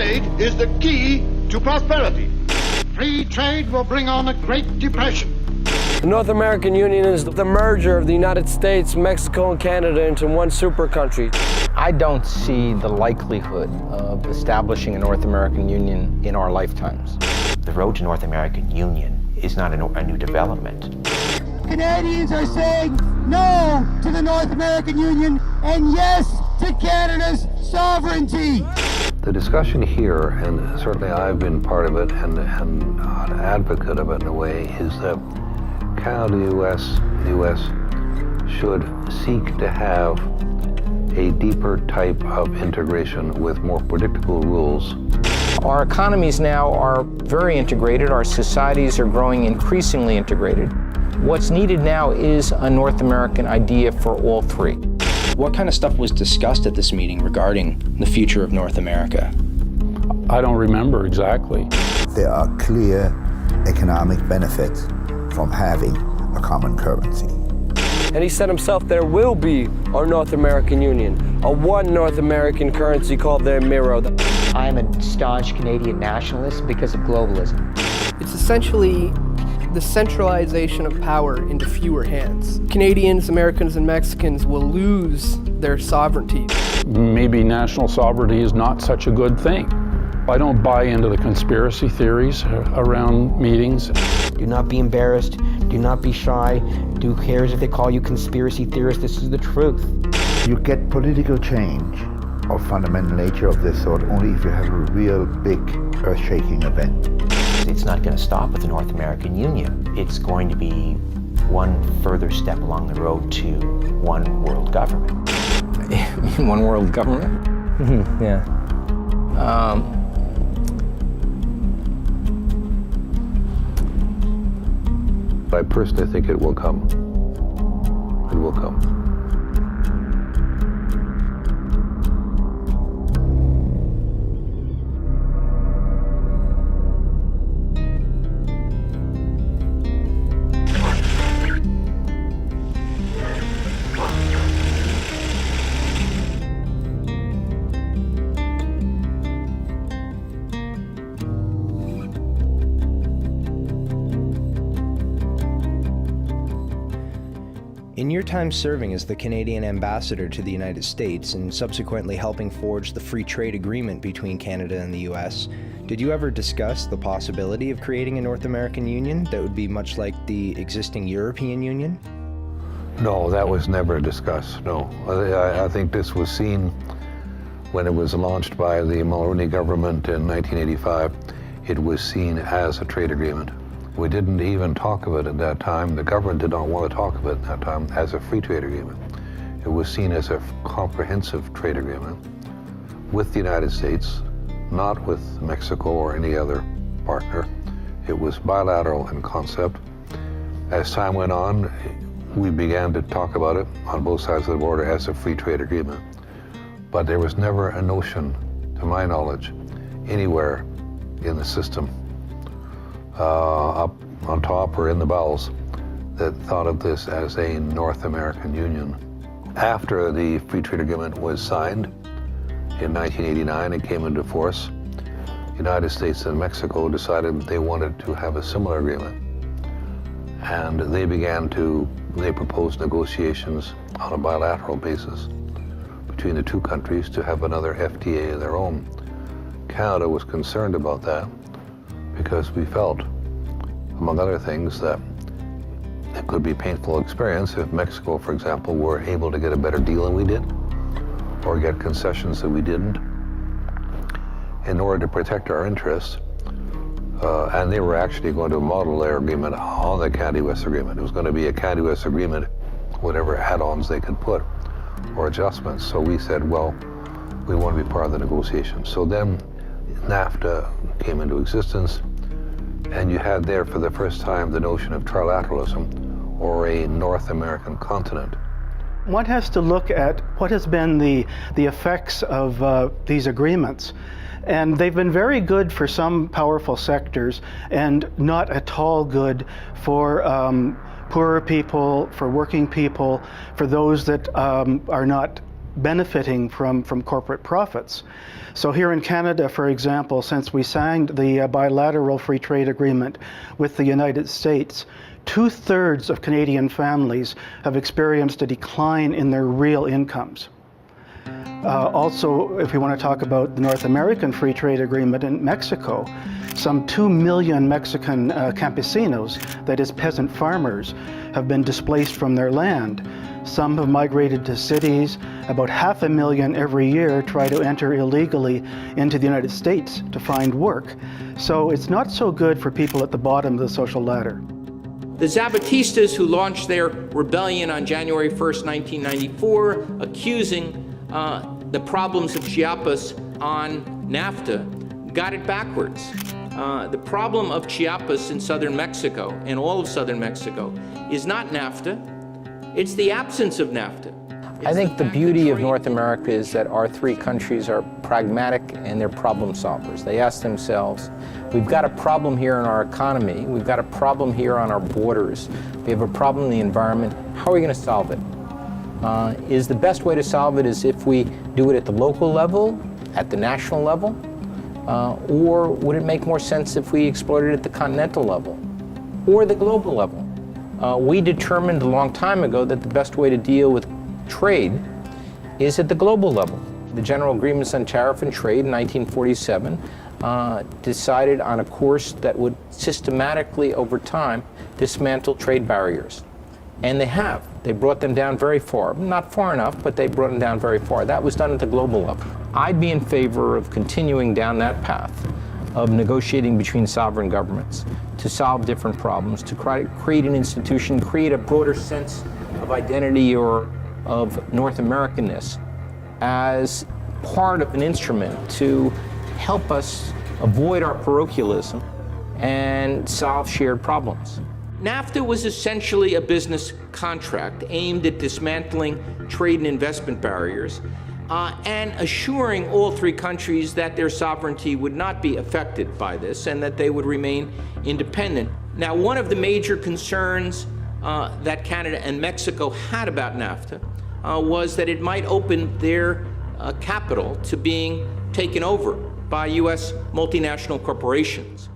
trade is the key to prosperity. Free trade will bring on a Great Depression. The North American Union is the merger of the United States, Mexico, and Canada into one super country. I don't see the likelihood of establishing a North American Union in our lifetimes. The road to North American Union is not a new development. Canadians are saying no to the North American Union and yes to Canada's sovereignty. The discussion here, and certainly I've been part of it and an advocate of it in a way, is that Canada, the U.S. should seek to have a deeper type of integration with more predictable rules. Our economies now are very integrated. Our societies are growing increasingly integrated. What's needed now is a North American idea for all three. What kind of stuff was discussed at this meeting regarding the future of North America? I don't remember exactly. There are clear economic benefits from having a common currency. And he said himself there will be our North American Union, a one North American currency called the Miro. I am a staunch Canadian nationalist because of globalism. It's essentially the centralization of power into fewer hands. Canadians, Americans, and Mexicans will lose their sovereignty. Maybe national sovereignty is not such a good thing. I don't buy into the conspiracy theories around meetings. Do not be embarrassed. Do not be shy. Who cares if they call you conspiracy theorists? This is the truth. You get political change of fundamental nature of this sort only if you have a real big earth-shaking event. It's not going to stop with the North American Union. It's going to be one further step along the road to one world government. One world government? Yeah. I personally think it will come. It will come. In your time serving as the Canadian ambassador to the United States and subsequently helping forge the free trade agreement between Canada and the U.S., did you ever discuss the possibility of creating a North American Union that would be much like the existing European Union? No, that was never discussed, no. I think this was seen when it was launched by the Mulroney government in 1985. It was seen as a trade agreement. We didn't even talk of it at that time. The government did not want to talk of it at that time as a free trade agreement. It was seen as a comprehensive trade agreement with the United States, not with Mexico or any other partner. It was bilateral in concept. As time went on, we began to talk about it on both sides of the border as a free trade agreement. But there was never a notion, to my knowledge, anywhere in the system up on top or in the bowels that thought of this as a North American Union. After the free trade agreement was signed in 1989 and came into force, the United States and Mexico decided they wanted to have a similar agreement. And they proposed negotiations on a bilateral basis between the two countries to have another FTA of their own. Canada was concerned about that because we felt, among other things, that it could be a painful experience if Mexico, for example, were able to get a better deal than we did, or get concessions that we didn't, in order to protect our interests. And they were actually going to model their agreement on the Canada-US agreement. It was going to be a Canada-US agreement, whatever add-ons they could put, or adjustments. So we said, well, we want to be part of the negotiation. So then NAFTA came into existence, and you had there for the first time the notion of trilateralism, or a North American continent. One has to look at what has been the effects of these agreements. And they've been very good for some powerful sectors and not at all good for poorer people, for working people, for those that are not benefiting from corporate profits. So here in Canada, for example, since we signed the bilateral free trade agreement with the United States, 2/3 of Canadian families have experienced a decline in their real incomes. Also, if we want to talk about the North American Free Trade Agreement in Mexico, some 2 million Mexican campesinos, that is peasant farmers, have been displaced from their land. Some have migrated to cities. About 500,000 every year try to enter illegally into the United States to find work. So it's not so good for people at the bottom of the social ladder. The Zapatistas, who launched their rebellion on January 1st, 1994, accusing the problems of Chiapas on NAFTA, got it backwards. The problem of Chiapas in southern Mexico, and all of southern Mexico, is not NAFTA, it's the absence of NAFTA. I think the beauty of North America is that our three countries are pragmatic and they're problem solvers. They ask themselves, we've got a problem here in our economy, we've got a problem here on our borders, we have a problem in the environment, how are we going to solve it? Is the best way to solve it is if we do it at the local level, at the national level, or would it make more sense if we explored it at the continental level or the global level? We determined a long time ago that the best way to deal with trade is at the global level. The General Agreements on Tariff and Trade in 1947 decided on a course that would systematically, over time, dismantle trade barriers. And they have. They brought them down very far. Not far enough, but they brought them down very far. That was done at the global level. I'd be in favor of continuing down that path of negotiating between sovereign governments to solve different problems, to create an institution, create a broader sense of identity or of North Americanness as part of an instrument to help us avoid our parochialism and solve shared problems. NAFTA was essentially a business contract aimed at dismantling trade and investment barriers and assuring all three countries that their sovereignty would not be affected by this and that they would remain independent. Now, one of the major concerns that Canada and Mexico had about NAFTA was that it might open their capital to being taken over by U.S. multinational corporations.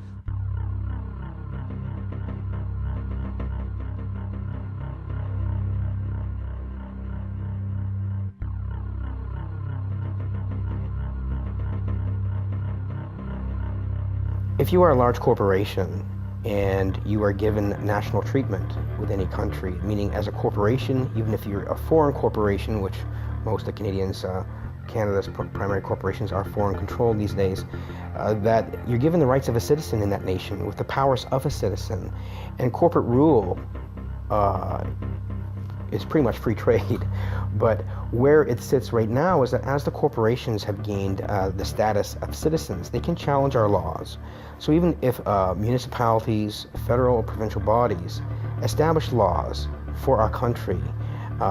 If you are a large corporation and you are given national treatment with any country, meaning as a corporation, even if you're a foreign corporation, which most of Canadians, Canada's primary corporations are foreign controlled these days, that you're given the rights of a citizen in that nation with the powers of a citizen. And corporate rule is pretty much free trade. But where it sits right now is that as the corporations have gained the status of citizens, they can challenge our laws. So even if municipalities, federal or provincial bodies establish laws for our country,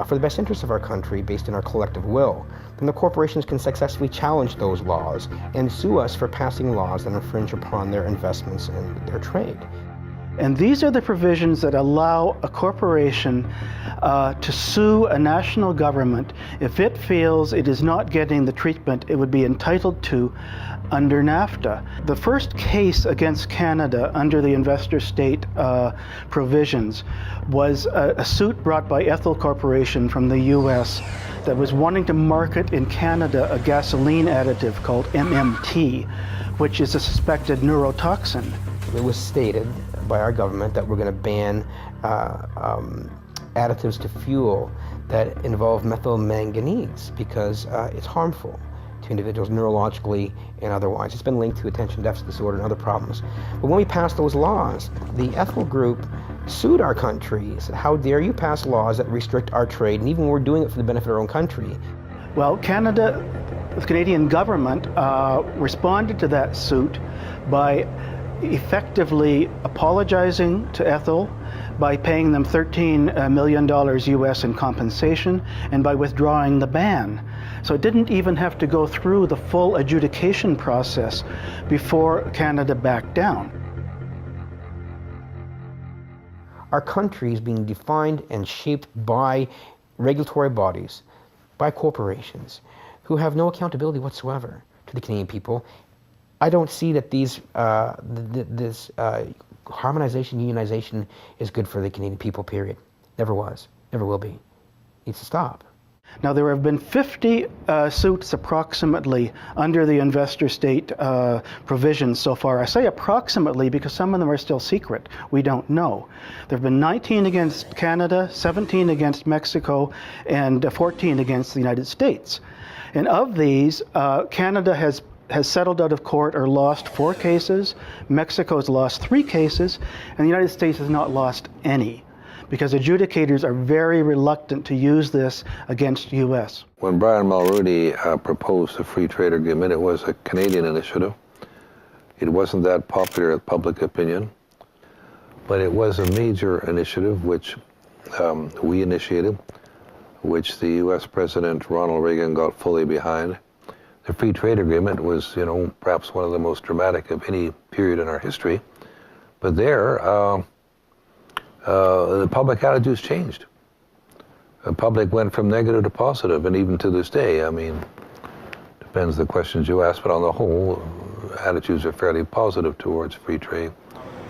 for the best interest of our country based on our collective will, then the corporations can successfully challenge those laws and sue us for passing laws that infringe upon their investments and their trade. And these are the provisions that allow a corporation to sue a national government if it feels it is not getting the treatment it would be entitled to under NAFTA. The first case against Canada under the investor state provisions was a suit brought by Ethel Corporation from the US that was wanting to market in Canada a gasoline additive called MMT, which is a suspected neurotoxin. It was stated by our government that we're going to ban additives to fuel that involve methylmanganese because it's harmful to individuals neurologically and otherwise. It's been linked to attention deficit disorder and other problems. But when we passed those laws, the Ethel Group sued our country, said, how dare you pass laws that restrict our trade, and even we're doing it for the benefit of our own country. Well, Canada, the Canadian government responded to that suit by effectively apologizing to Ethel, by paying them $13 million US in compensation, and by withdrawing the ban. So it didn't even have to go through the full adjudication process before Canada backed down. Our country is being defined and shaped by regulatory bodies by corporations who have no accountability whatsoever to the Canadian people. I don't see that this harmonization, unionization is good for the Canadian people, period. Never was, never will be. Needs to stop. Now, there have been 50 suits approximately under the investor state provisions so far. I say approximately because some of them are still secret. We don't know. There have been 19 against Canada, 17 against Mexico, and 14 against the United States. And of these, Canada has settled out of court or lost 4 cases, Mexico has lost 3 cases, and the United States has not lost any, because adjudicators are very reluctant to use this against U.S. When Brian Mulroney proposed the free trade agreement, it was a Canadian initiative. It wasn't that popular with public opinion, but it was a major initiative which we initiated, which the U.S. President Ronald Reagan got fully behind. The free trade agreement was, perhaps one of the most dramatic of any period in our history. But there, the public attitudes changed. The public went from negative to positive, and even to this day, depends the questions you ask, but on the whole, attitudes are fairly positive towards free trade.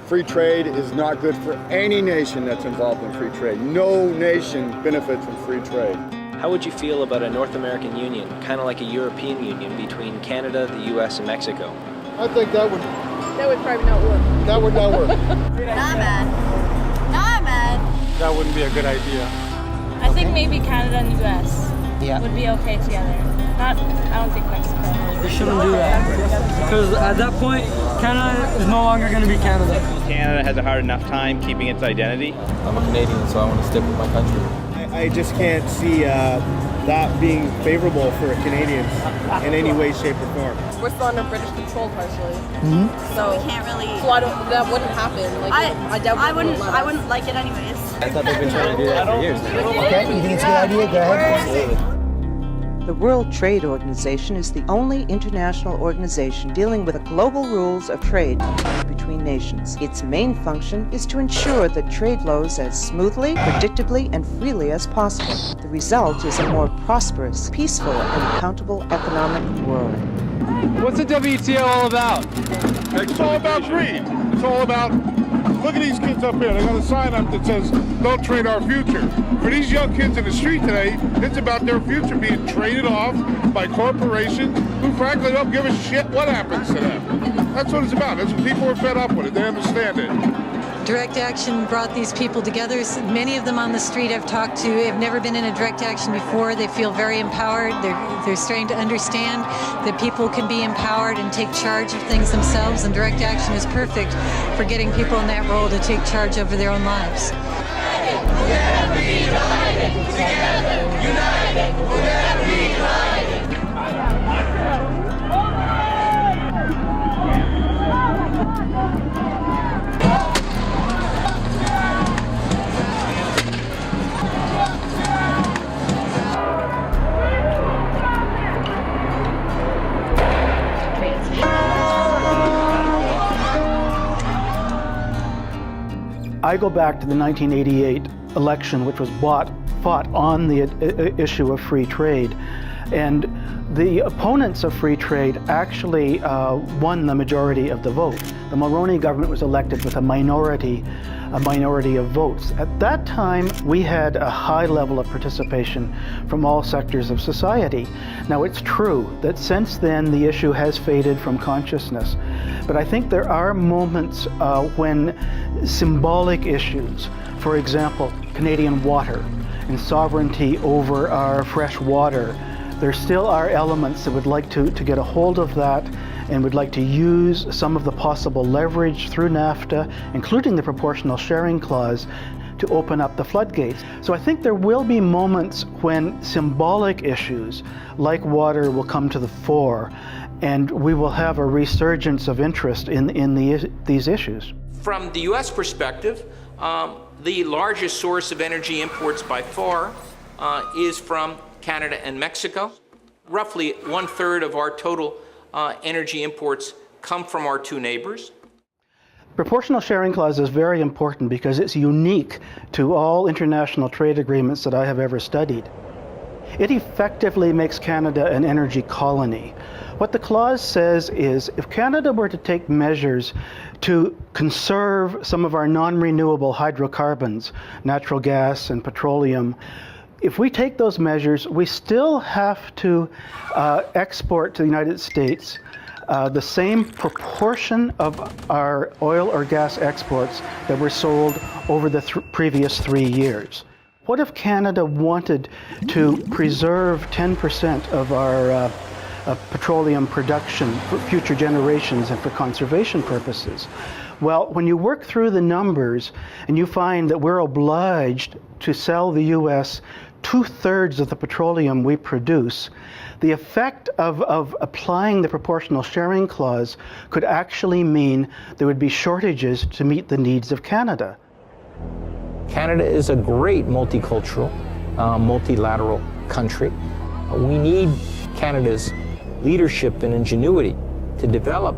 Free trade is not good for any nation that's involved in free trade. No nation benefits from free trade. How would you feel about a North American Union, kind of like a European Union between Canada, the U.S., and Mexico? I think that would probably not work. That would not work. Nah, man. That wouldn't be a good idea. I think maybe Canada and the U.S. would be okay together. I don't think Mexico. They shouldn't do that, because at that point, Canada is no longer going to be Canada. Canada has a hard enough time keeping its identity. I'm a Canadian, so I want to stick with my country. I just can't see that being favorable for Canadians in any way, shape, or form. We're still under British control partially, so we can't really. So that wouldn't happen. Like, I wouldn't like it anyways. I thought they've been trying to do that for years. Okay, you think it's a good idea? Go ahead. Absolutely. The World Trade Organization is the only international organization dealing with the global rules of trade between nations. Its main function is to ensure that trade flows as smoothly, predictably, and freely as possible. The result is a more prosperous, peaceful, and accountable economic world. What's the WTO all about? It's all about greed. It's all about, look at these kids up here. They got a sign up that says, don't trade our future. For these young kids in the street today, it's about their future being traded off by corporations who frankly don't give a shit what happens to them. That's what it's about. That's what people are fed up with it. They understand it. Direct Action brought these people together. Many of them on the street I've talked to have never been in a direct action before. They feel very empowered. They're starting to understand that people can be empowered and take charge of things themselves, and direct action is perfect for getting people in that role to take charge over their own lives. We'll never be divided. Together, united, we'll never be divided. I go back to the 1988 election, which was fought on the issue of free trade. And the opponents of free trade actually won the majority of the vote. The Mulroney government was elected with a minority of votes. At that time, we had a high level of participation from all sectors of society. Now, it's true that since then the issue has faded from consciousness, but I think there are moments when symbolic issues, for example, Canadian water and sovereignty over our fresh water, there still are elements that would like to get a hold of that and would like to use some of the possible leverage through NAFTA, including the proportional sharing clause, to open up the floodgates. So I think there will be moments when symbolic issues like water will come to the fore, and we will have a resurgence of interest in these issues. From the U.S. perspective, the largest source of energy imports by far is from Canada and Mexico. Roughly 1/3 of our total energy imports come from our two neighbors. Proportional sharing clause is very important because it's unique to all international trade agreements that I have ever studied. it effectively makes Canada an energy colony. What the clause says is if Canada were to take measures to conserve some of our non-renewable hydrocarbons, natural gas and petroleum, if we take those measures, we still have to export to the United States the same proportion of our oil or gas exports that were sold over the previous 3 years. What if Canada wanted to preserve 10% of our petroleum production for future generations and for conservation purposes? Well, when you work through the numbers and you find that we're obliged to sell the U.S. 2/3 of the petroleum we produce, the effect of applying the proportional sharing clause could actually mean there would be shortages to meet the needs of Canada. Canada is a great multicultural, multilateral country. We need Canada's leadership and ingenuity to develop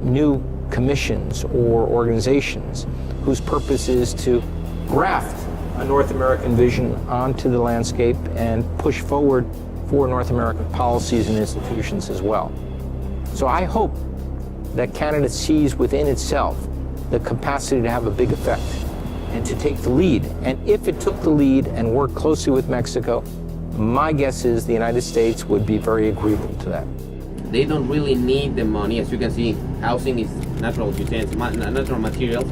new commissions or organizations whose purpose is to graft a North American vision onto the landscape and push forward for North American policies and institutions as well. So I hope that Canada sees within itself the capacity to have a big effect and to take the lead. And if it took the lead and worked closely with Mexico, my guess is the United States would be very agreeable to that. They don't really need the money. As you can see, housing is natural materials.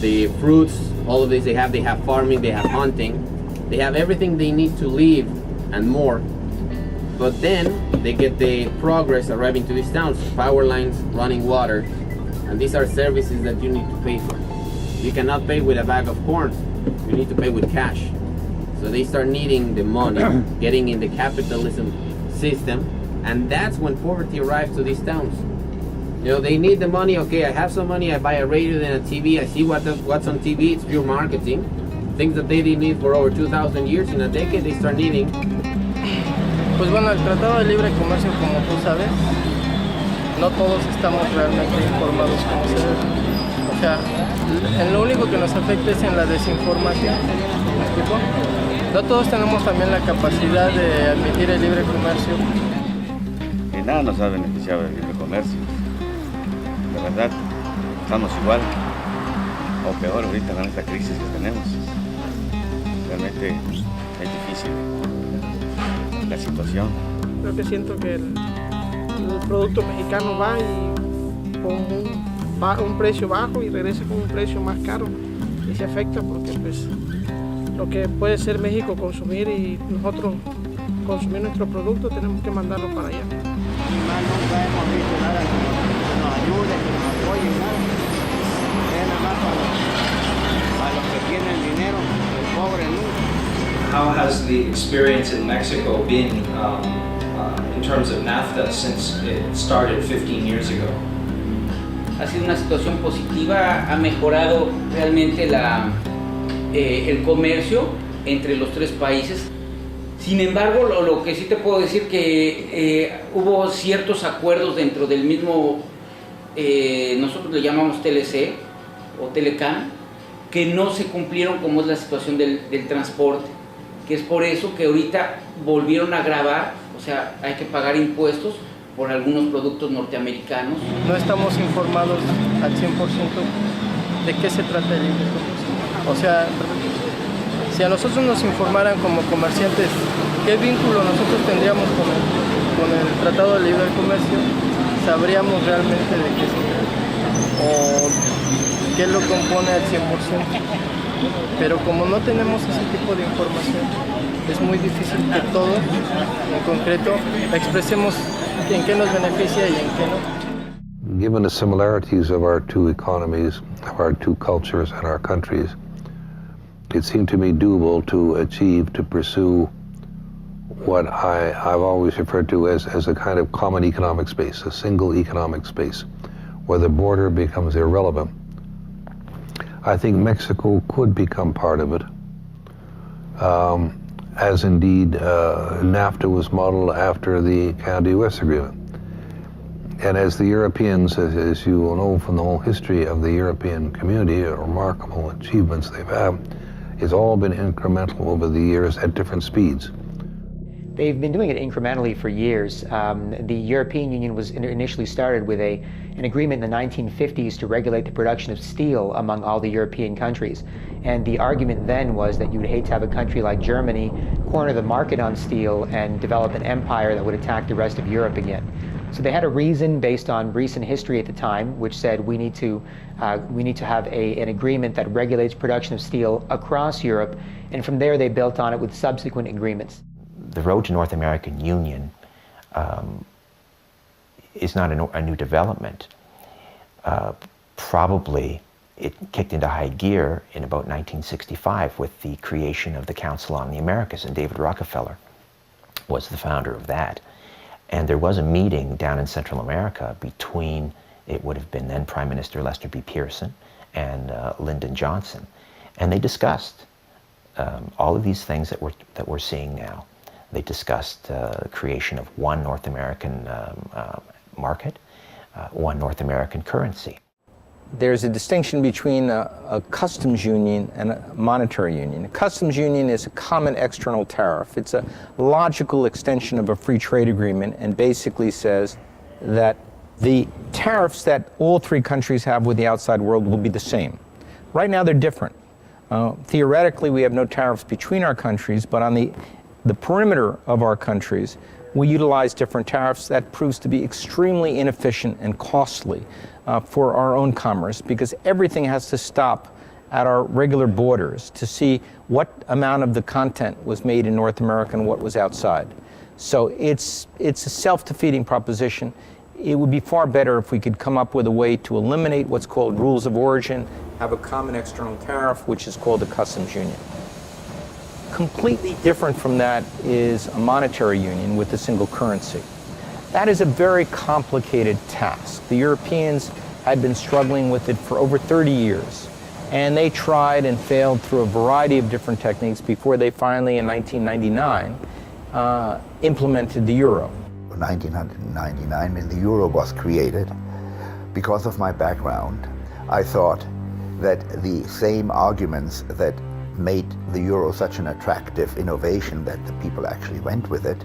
The fruits, all of this they have farming, they have hunting, they have everything they need to live and more. But then they get the progress arriving to these towns, power lines, running water, and these are services that you need to pay for. You cannot pay with a bag of corn, you need to pay with cash. So they start needing the money, getting in the capitalism system, and that's when poverty arrives to these towns. You know, they need the money. Okay, I have some money, I buy a radio and a TV, I see what's on TV, it's pure marketing. Things that they didn't need for over 2,000 years, in a decade they start needing. Pues bueno, el Tratado de Libre Comercio, como tú sabes, no todos estamos realmente informados como se debe. O sea, en lo único que nos afecta es en la desinformación. ¿Me explico? No todos tenemos también la capacidad de admitir el libre comercio. Y nada nos ha beneficiado el libre comercio. De verdad, estamos igual o peor ahorita con esta crisis que tenemos. Realmente es difícil la situación. Creo que siento que el producto mexicano va y con un precio bajo y regresa con un precio más caro y se afecta porque pues lo que puede ser México consumir y nosotros consumir nuestro producto tenemos que mandarlo para allá. Nunca hemos visto nada que nos ayude, que nos apoye, nada. Es nada más para los que tienen dinero, el pobre nunca. How has the experience in Mexico been in terms of NAFTA since it started 15 years ago? Ha sido una situación positiva, ha mejorado realmente el comercio entre los tres países. Sin embargo, lo que sí te puedo decir que hubo ciertos acuerdos dentro del mismo, nosotros le llamamos TLC o Telecán, que no se cumplieron como es la situación del transporte, que es por eso que ahorita volvieron a gravar, o sea, hay que pagar impuestos por algunos productos norteamericanos. No estamos informados al 100% de qué se trata el libre comercio. O sea, si a nosotros nos informaran como comerciantes qué vínculo nosotros tendríamos con el Tratado de Libre Comercio, sabríamos realmente de qué se trata o qué lo compone al 100%. Pero como no tenemos ese tipo de información, es muy difícil que todo, en concreto, expresemos en qué nos beneficia y en qué no. Given the similarities of our two economies, of our two cultures and our countries, it seemed to me doable to pursue what I've always referred to as a kind of common economic space, a single economic space, where the border becomes irrelevant. I think Mexico could become part of it, as indeed NAFTA was modeled after the Canada-US agreement. And as the Europeans, as you will know from the whole history of the European community, remarkable achievements they've had, it's all been incremental over the years at different speeds. They've been doing it incrementally for years. The European Union was initially started with an agreement in the 1950s to regulate the production of steel among all the European countries. And the argument then was that you would hate to have a country like Germany corner the market on steel and develop an empire that would attack the rest of Europe again. So they had a reason based on recent history at the time, which said we need to have an agreement that regulates production of steel across Europe, and from there they built on it with subsequent agreements. The road to North American Union is not a new development. Probably it kicked into high gear in about 1965 with the creation of the Council on the Americas, and David Rockefeller was the founder of that. And there was a meeting down in Central America between, it would have been then Prime Minister Lester B. Pearson and Lyndon Johnson, and they discussed all of these things that we're seeing now. They discussed the creation of one North American market, one North American currency. There's a distinction between a customs union and a monetary union. A customs union is a common external tariff. It's a logical extension of a free trade agreement and basically says that the tariffs that all three countries have with the outside world will be the same. Right now they're different. Theoretically, we have no tariffs between our countries, but on the perimeter of our countries, we utilize different tariffs. That proves to be extremely inefficient and costly for our own commerce, because everything has to stop at our regular borders to see what amount of the content was made in North America and what was outside. So it's a self-defeating proposition. It would be far better if we could come up with a way to eliminate what's called rules of origin, have a common external tariff, which is called a customs union. Completely different from that is a monetary union with a single currency. That is a very complicated task. The Europeans had been struggling with it for over 30 years, and they tried and failed through a variety of different techniques before they finally, in 1999, implemented the euro. In 1999, when the euro was created, because of my background, I thought that the same arguments that made the euro such an attractive innovation that the people actually went with it,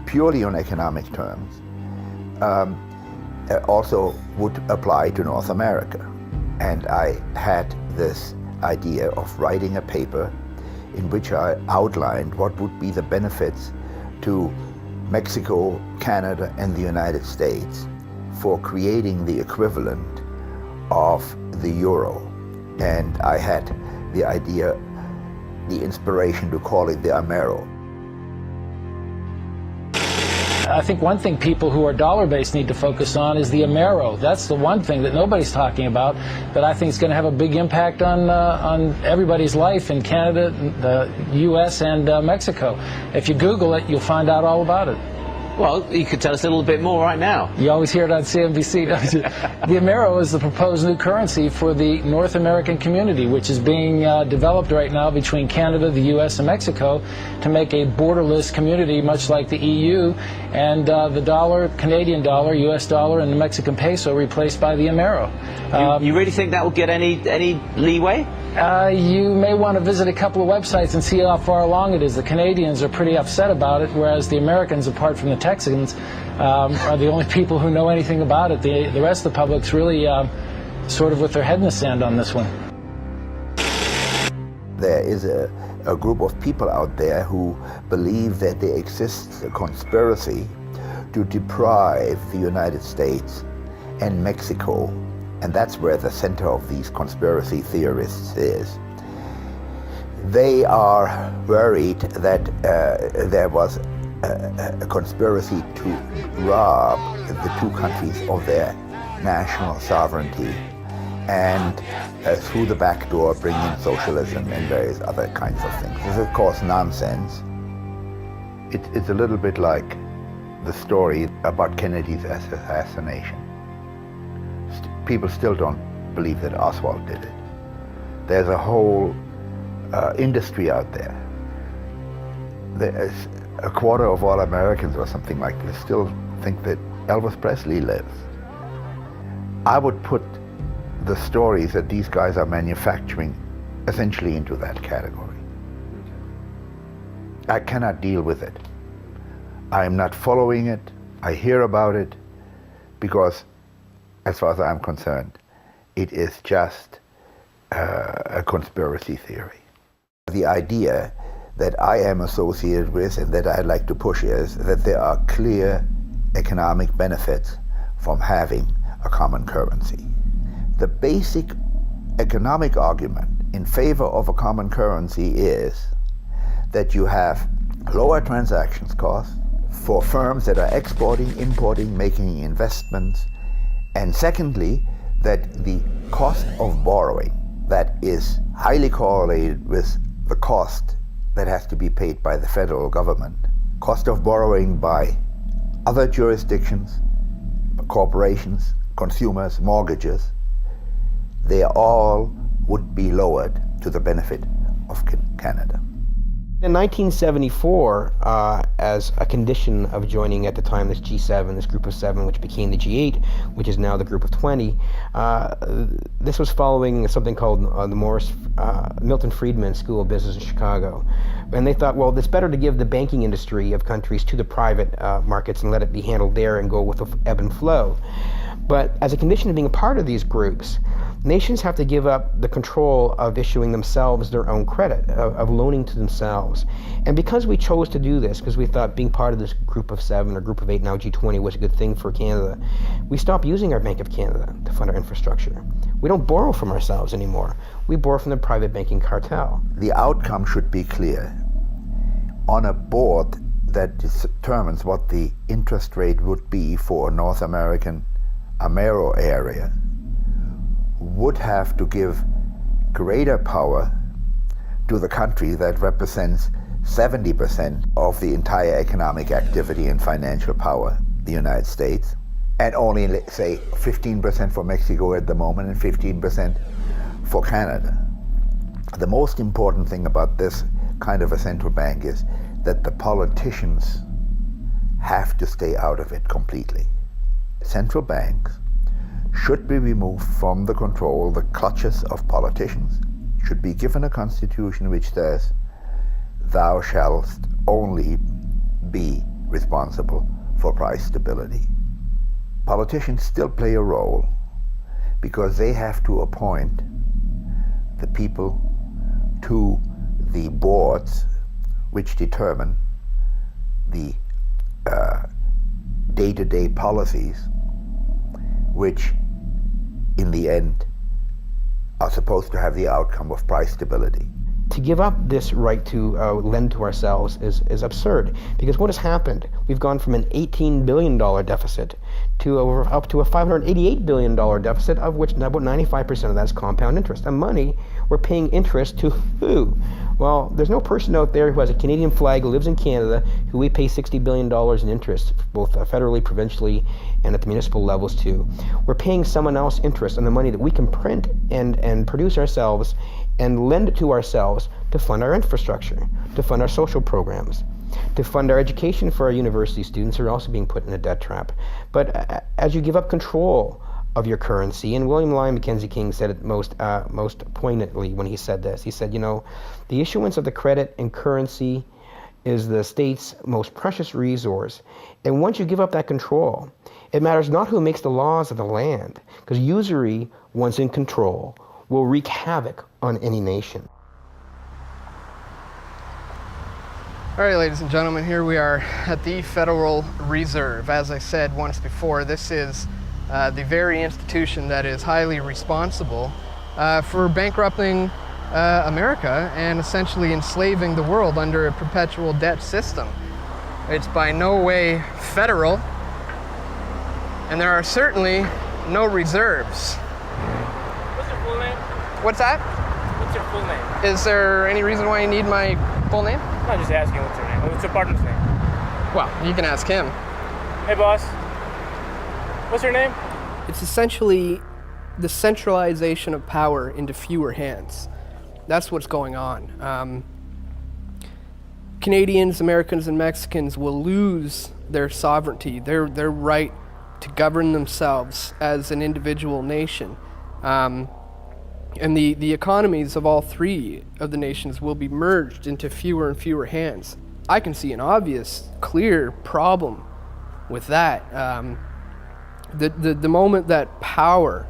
purely on economic terms, also would apply to North America. And I had this idea of writing a paper in which I outlined what would be the benefits to Mexico, Canada, and the United States for creating the equivalent of the euro. And I had the idea, the inspiration to call it the Amero. I think one thing people who are dollar-based need to focus on is the Amero. That's the one thing that nobody's talking about that I think is going to have a big impact on everybody's life in Canada, the U.S., and Mexico. If you Google it, you'll find out all about it. Well, you could tell us a little bit more right now. You always hear it on CNBC, don't you? The Amero is the proposed new currency for the North American community, which is being developed right now between Canada, the U.S., and Mexico to make a borderless community, much like the EU, and the dollar, Canadian dollar, U.S. dollar, and the Mexican peso replaced by the Amero. You really think that will get any leeway? You may want to visit a couple of websites and see how far along it is. The Canadians are pretty upset about it, whereas the Americans, apart from the Texans, are the only people who know anything about it. The rest of the public's really sort of with their head in the sand on this one. There is a group of people out there who believe that there exists a conspiracy to deprive the United States and Mexico, and that's where the center of these conspiracy theorists is. They are worried that there was a conspiracy to rob the two countries of their national sovereignty and through the back door bring in socialism and various other kinds of things. This is, of course, nonsense. It's a little bit like the story about Kennedy's assassination. People still don't believe that Oswald did it. There's a whole industry out there. There's a quarter of all Americans or something like this still think that Elvis Presley lives. I would put the stories that these guys are manufacturing essentially into that category. I cannot deal with it. I'm not following it. I hear about it because, as far as I'm concerned, it is just a conspiracy theory. The idea that I am associated with and that I'd like to push is that there are clear economic benefits from having a common currency. The basic economic argument in favor of a common currency is that you have lower transactions costs for firms that are exporting, importing, making investments, and secondly, that the cost of borrowing that is highly correlated with the cost that has to be paid by the federal government, cost of borrowing by other jurisdictions, corporations, consumers, mortgages, they all would be lowered to the benefit of Canada. In 1974, as a condition of joining at the time this G7, this group of 7, which became the G8, which is now the group of 20, this was following something called the Milton Friedman School of Business in Chicago. And they thought, well, it's better to give the banking industry of countries to the private markets and let it be handled there and go with the ebb and flow. But as a condition of being a part of these groups, nations have to give up the control of issuing themselves their own credit, of loaning to themselves. And because we chose to do this, because we thought being part of this group of 7 or group of 8, now G20, was a good thing for Canada, we stopped using our Bank of Canada to fund our infrastructure. We don't borrow from ourselves anymore. We borrow from the private banking cartel. The outcome should be clear. On a board that determines what the interest rate would be for a North American Amero area, would have to give greater power to the country that represents 70% of the entire economic activity and financial power, the United States, and only, let's say, 15% for Mexico at the moment and 15% for Canada. The most important thing about this kind of a central bank is that the politicians have to stay out of it completely. Central banks should be removed from the control, the clutches of politicians, should be given a constitution which says, thou shalt only be responsible for price stability. Politicians still play a role because they have to appoint the people to the boards which determine the day-to-day policies which in the end are supposed to have the outcome of price stability. To give up this right to lend to ourselves is absurd, because what has happened? We've gone from an $18 billion deficit to up to a $588 billion deficit, of which about 95% of that is compound interest. And money, we're paying interest to who? Well, there's no person out there who has a Canadian flag, who lives in Canada, who we pay $60 billion in interest, both federally, provincially, and at the municipal levels too. We're paying someone else interest on the money that we can print and produce ourselves and lend it to ourselves to fund our infrastructure, to fund our social programs, to fund our education for our university students who are also being put in a debt trap. But as you give up control of your currency, and William Lyon Mackenzie King said it most poignantly when he said this. He said, you know, the issuance of the credit and currency is the state's most precious resource. And once you give up that control, it matters not who makes the laws of the land, because usury, once in control, will wreak havoc on any nation. All right, ladies and gentlemen, here we are at the Federal Reserve. As I said once before, this is the very institution that is highly responsible for bankrupting America and essentially enslaving the world under a perpetual debt system. It's by no way federal, and there are certainly no reserves. What's your full name? What's that? What's your full name? Is there any reason why you need my full name? I'm just asking what's your name. What's your partner's name? Well, you can ask him. Hey, boss. What's your name? It's essentially the centralization of power into fewer hands. That's what's going on. Canadians, Americans, and Mexicans will lose their sovereignty, their right to govern themselves as an individual nation. And the economies of all three of the nations will be merged into fewer and fewer hands. I can see an obvious, clear problem with that. The moment that power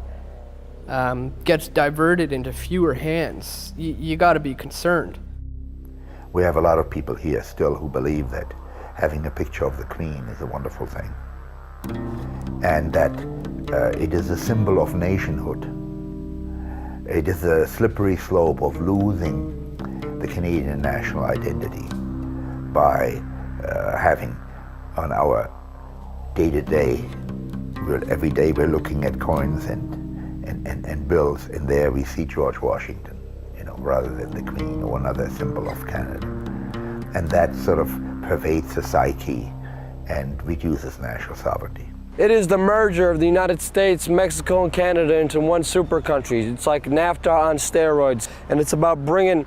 gets diverted into fewer hands, you got to be concerned. We have a lot of people here still who believe that having a picture of the Queen is a wonderful thing, and that it is a symbol of nationhood. It is a slippery slope of losing the Canadian national identity by having on our day-to-day, every day we're looking at coins and bills, and there we see George Washington, rather than the Queen or another symbol of Canada. And that sort of pervades the psyche and reduces national sovereignty. It is the merger of the United States, Mexico, and Canada into one super country. It's like NAFTA on steroids, and it's about bringing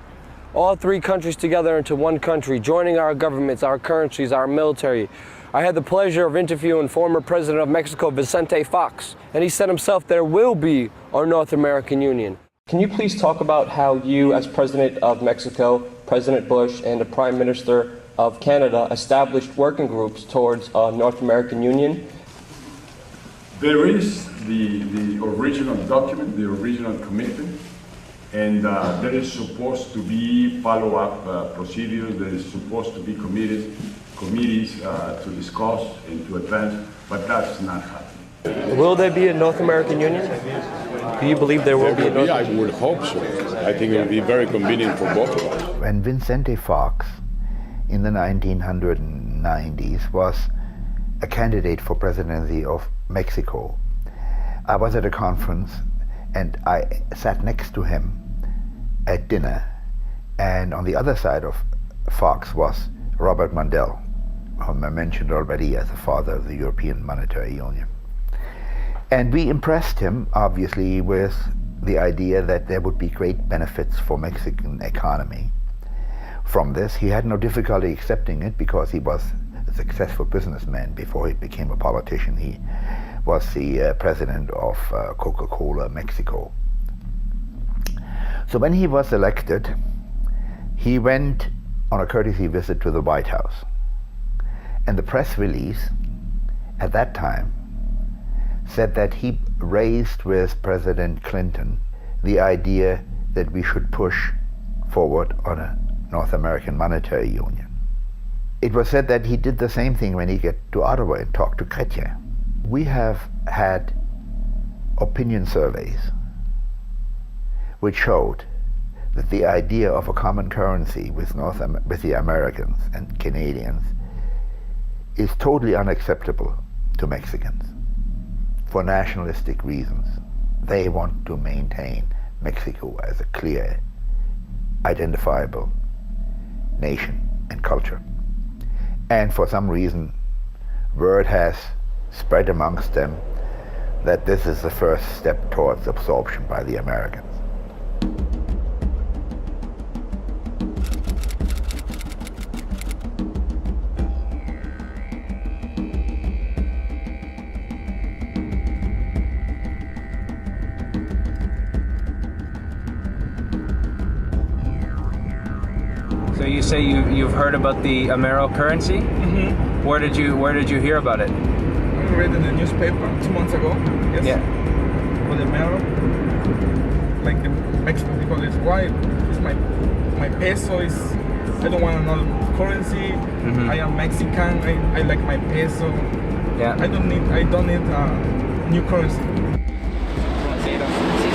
all three countries together into one country, joining our governments, our currencies, our military. I had the pleasure of interviewing former President of Mexico, Vicente Fox, and he said himself, there will be a North American Union. Can you please talk about how you, as President of Mexico, President Bush, and the Prime Minister of Canada established working groups towards a North American Union? There is the original document, the original commitment, and there is supposed to be follow-up procedures, there is supposed to be committees to discuss and to advance, but that's not happening. Will there be a North American Union? Do you believe there will be a North American Union? I would hope so. I think it will be very convenient for both of us. When Vicente Fox in the 1990s was a candidate for presidency of Mexico, I was at a conference and I sat next to him at dinner, and on the other side of Fox was Robert Mundell, whom I mentioned already as the father of the European Monetary Union. And we impressed him, obviously, with the idea that there would be great benefits for Mexican economy from this. He had no difficulty accepting it because he was a successful businessman before he became a politician. He was the president of Coca-Cola Mexico. So when he was elected, he went on a courtesy visit to the White House. And the press release at that time said that he raised with President Clinton the idea that we should push forward on a North American monetary union. It was said that he did the same thing when he got to Ottawa and talked to Chrétien. We have had opinion surveys which showed that the idea of a common currency with the Americans and Canadians is totally unacceptable to Mexicans for nationalistic reasons. They want to maintain Mexico as a clear, identifiable nation and culture. And for some reason, word has spread amongst them that this is the first step towards absorption by the Americans. So you say you've heard about the Amero currency? Mm-hmm. Where did you hear about it? I read in the newspaper 2 months ago. Yes. Yeah. For the Amero, like the Mexican people is why is my peso is, I don't want another currency. Mm-hmm. I am Mexican. I like my peso. Yeah. I don't need new currency.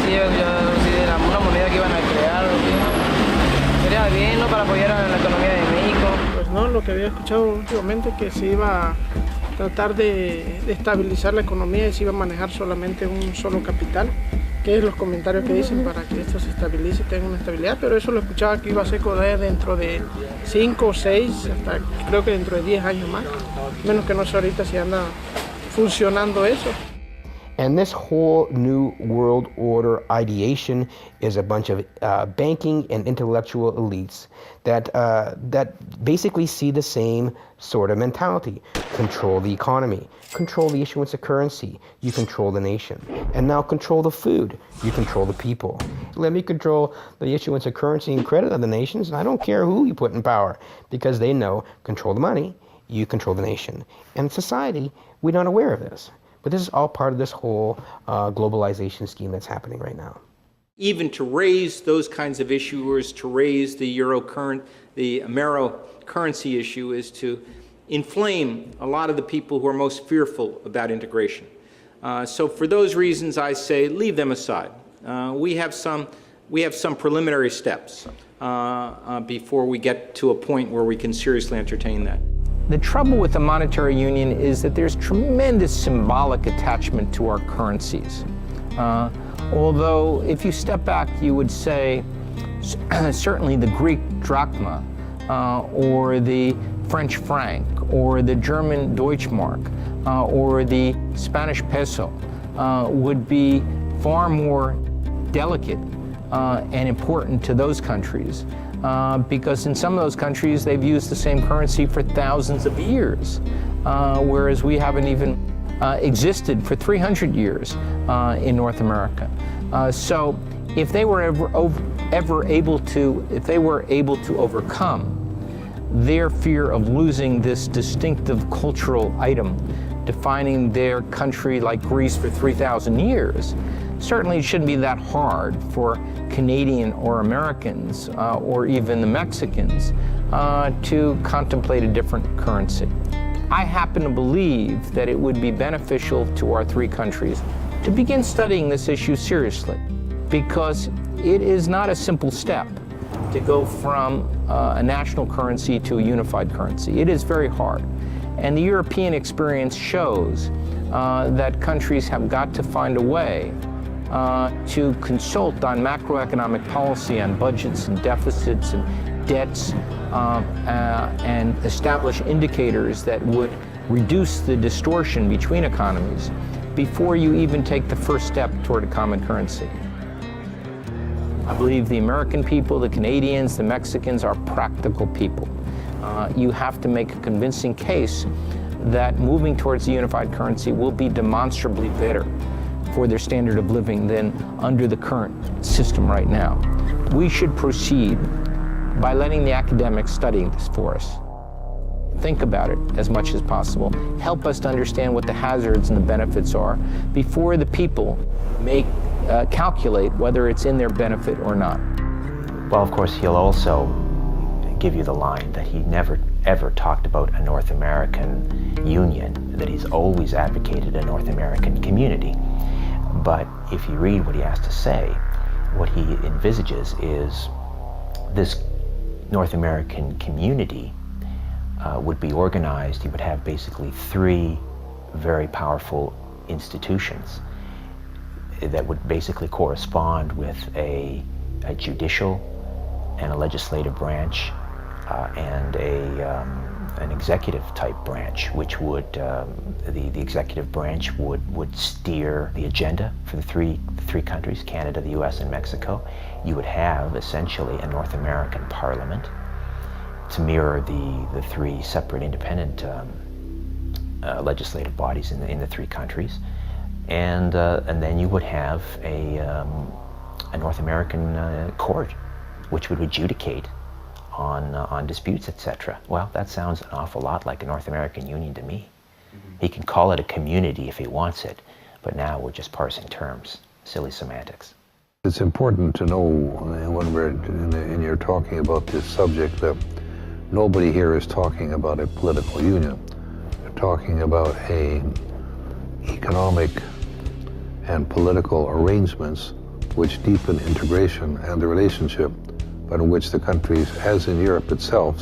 Sí, era una moneda que iban a crear. Sería bien, ¿no? Para apoyar a la economía de México. Pues no, lo que había escuchado últimamente que se iba a tratar de estabilizar la economía y se iba a manejar solamente un solo capital, que es los comentarios que dicen para que esto se estabilice y tenga una estabilidad, pero eso lo escuchaba que iba a ser dentro de 5 o 6, hasta creo que dentro de 10 años más, menos que no sé ahorita si anda funcionando eso. And this whole new world order ideation is a bunch of banking and intellectual elites that basically see the same sort of mentality. Control the economy, control the issuance of currency, you control the nation. And now control the food, you control the people. Let me control the issuance of currency and credit of the nations, and I don't care who you put in power, because they know, control the money, you control the nation. And society, we're not aware of this. But this is all part of this whole globalization scheme that's happening right now. Even to raise those kinds of issuers, to raise the Amero currency issue, is to inflame a lot of the people who are most fearful about integration. So for those reasons, I say leave them aside. We have some preliminary steps before we get to a point where we can seriously entertain that. The trouble with the monetary union is that there's tremendous symbolic attachment to our currencies. Although, if you step back, you would say certainly the Greek drachma, or the French franc, or the German Deutschmark, or the Spanish peso would be far more delicate and important to those countries. Because in some of those countries, they've used the same currency for thousands of years, whereas we haven't even existed for 300 years in North America. So if they were ever able to overcome their fear of losing this distinctive cultural item defining their country like Greece for 3,000 years, certainly it shouldn't be that hard for Canadian or Americans or even the Mexicans to contemplate a different currency. I happen to believe that it would be beneficial to our three countries to begin studying this issue seriously, because it is not a simple step to go from a national currency to a unified currency. It is very hard. And the European experience shows that countries have got to find a way to consult on macroeconomic policy, on budgets and deficits and debts, and establish indicators that would reduce the distortion between economies before you even take the first step toward a common currency. I believe the American people, the Canadians, the Mexicans are practical people. You have to make a convincing case that moving towards a unified currency will be demonstrably better for their standard of living than under the current system right now. We should proceed by letting the academics study this for us. Think about it as much as possible. Help us to understand what the hazards and the benefits are before the people may calculate whether it's in their benefit or not. Well, of course, he'll also give you the line that he never ever talked about a North American union, that he's always advocated a North American community. But if you read what he has to say, what he envisages is this North American community would be organized. He would have basically three very powerful institutions that would basically correspond with a judicial and a legislative branch and an executive type branch, which would the executive branch would steer the agenda for the three countries, Canada, the US, and Mexico. You would have essentially a North American parliament to mirror the three separate independent legislative bodies in the three countries, and then you would have a North American court, which would adjudicate on disputes, etc. Well, that sounds an awful lot like a North American union to me. He can call it a community if he wants it, but now we're just parsing terms. Silly semantics. It's important to know when you're talking about this subject that nobody here is talking about a political union. They're talking about economic and political arrangements which deepen integration and the relationship, but in which the countries, as in Europe itself,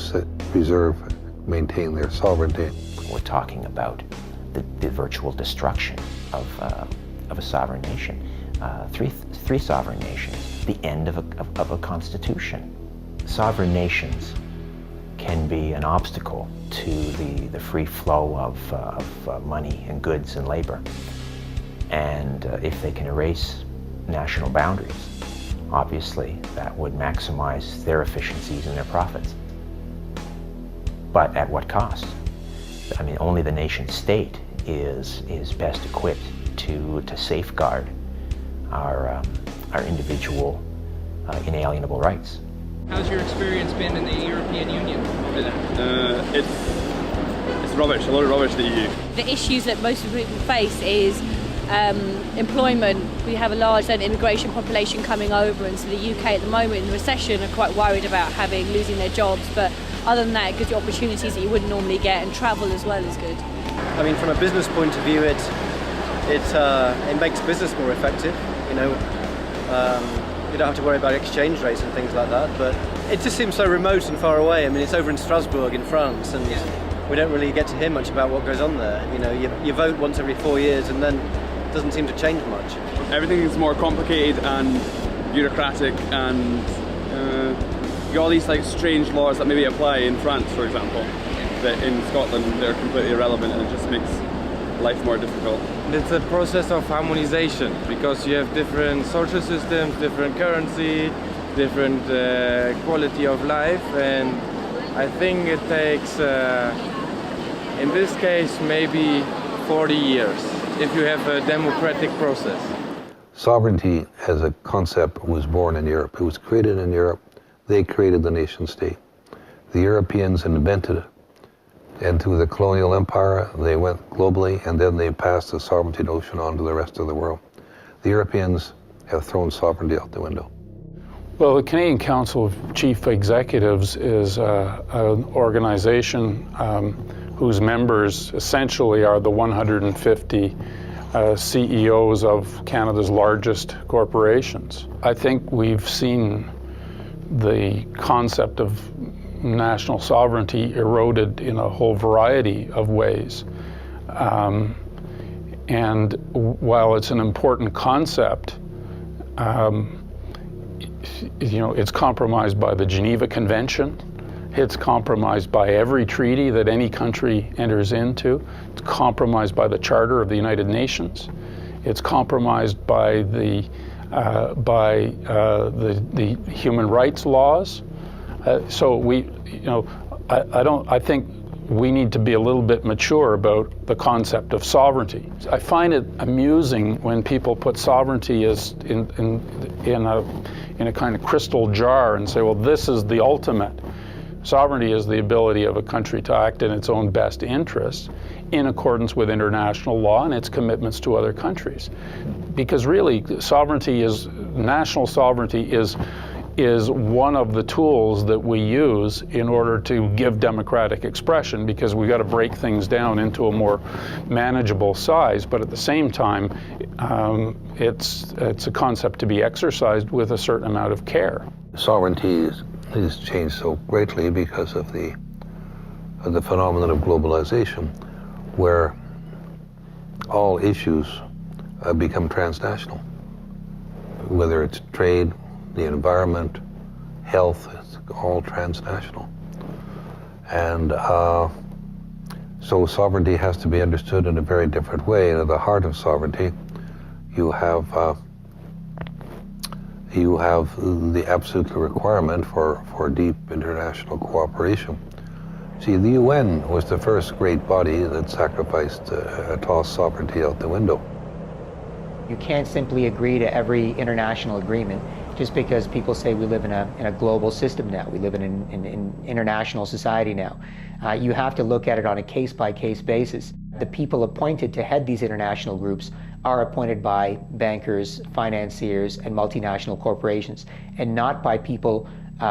maintain their sovereignty. We're talking about the virtual destruction of a sovereign nation. Three sovereign nations, the end of a constitution. Sovereign nations can be an obstacle to the free flow of money and goods and labor. And if they can erase national boundaries, obviously that would maximize their efficiencies and their profits. But at what cost? I mean, only the nation state is best equipped to safeguard our individual inalienable rights. How's your experience been in the European Union? It's rubbish, a lot of rubbish, the EU. The issues that most people face is employment. We have a large immigration population coming over, and so the UK at the moment in the recession are quite worried about losing their jobs, but other than that, it gives you opportunities that you wouldn't normally get, and travel as well is good. I mean, from a business point of view, it makes business more effective. You know, you don't have to worry about exchange rates and things like that, but it just seems so remote and far away. I mean, it's over in Strasbourg in France, and we don't really get to hear much about what goes on there. You know, you vote once every 4 years, and then it doesn't seem to change much. Everything is more complicated and bureaucratic, and you got all these like strange laws that maybe apply in France, for example, that in Scotland they're completely irrelevant, and it just makes life more difficult. It's a process of harmonization, because you have different social systems, different currency, different quality of life, and I think it takes, in this case, maybe 40 years if you have a democratic process. Sovereignty as a concept was born in Europe. It was created in Europe. They created the nation state. The Europeans invented it. And through the colonial empire, they went globally, and then they passed the sovereignty notion on to the rest of the world. The Europeans have thrown sovereignty out the window. Well, the Canadian Council of Chief Executives is an organization whose members essentially are the 150 CEOs of Canada's largest corporations. I think we've seen the concept of national sovereignty eroded in a whole variety of ways. And while it's an important concept, you know, it's compromised by the Geneva Convention. It's compromised by every treaty that any country enters into. It's compromised by the Charter of the United Nations. It's compromised by the human rights laws. So I think we need to be a little bit mature about the concept of sovereignty. I find it amusing when people put sovereignty as in a kind of crystal jar and say, well, this is the ultimate. Sovereignty is the ability of a country to act in its own best interests in accordance with international law and its commitments to other countries. Because really, national sovereignty is one of the tools that we use in order to give democratic expression, because we've got to break things down into a more manageable size, but at the same time, it's a concept to be exercised with a certain amount of care. Sovereignty has changed so greatly because of the phenomenon of globalization, where all issues become transnational, whether it's trade, the environment, health, it's all transnational. And so sovereignty has to be understood in a very different way. And at the heart of sovereignty, you have the absolute requirement for deep international cooperation. See, the UN was the first great body that sacrificed, tossed sovereignty out the window. You can't simply agree to every international agreement just because people say we live in a global system now. We live in an international society now. You have to look at it on a case-by-case basis. The people appointed to head these international groups are appointed by bankers, financiers, and multinational corporations, and not by people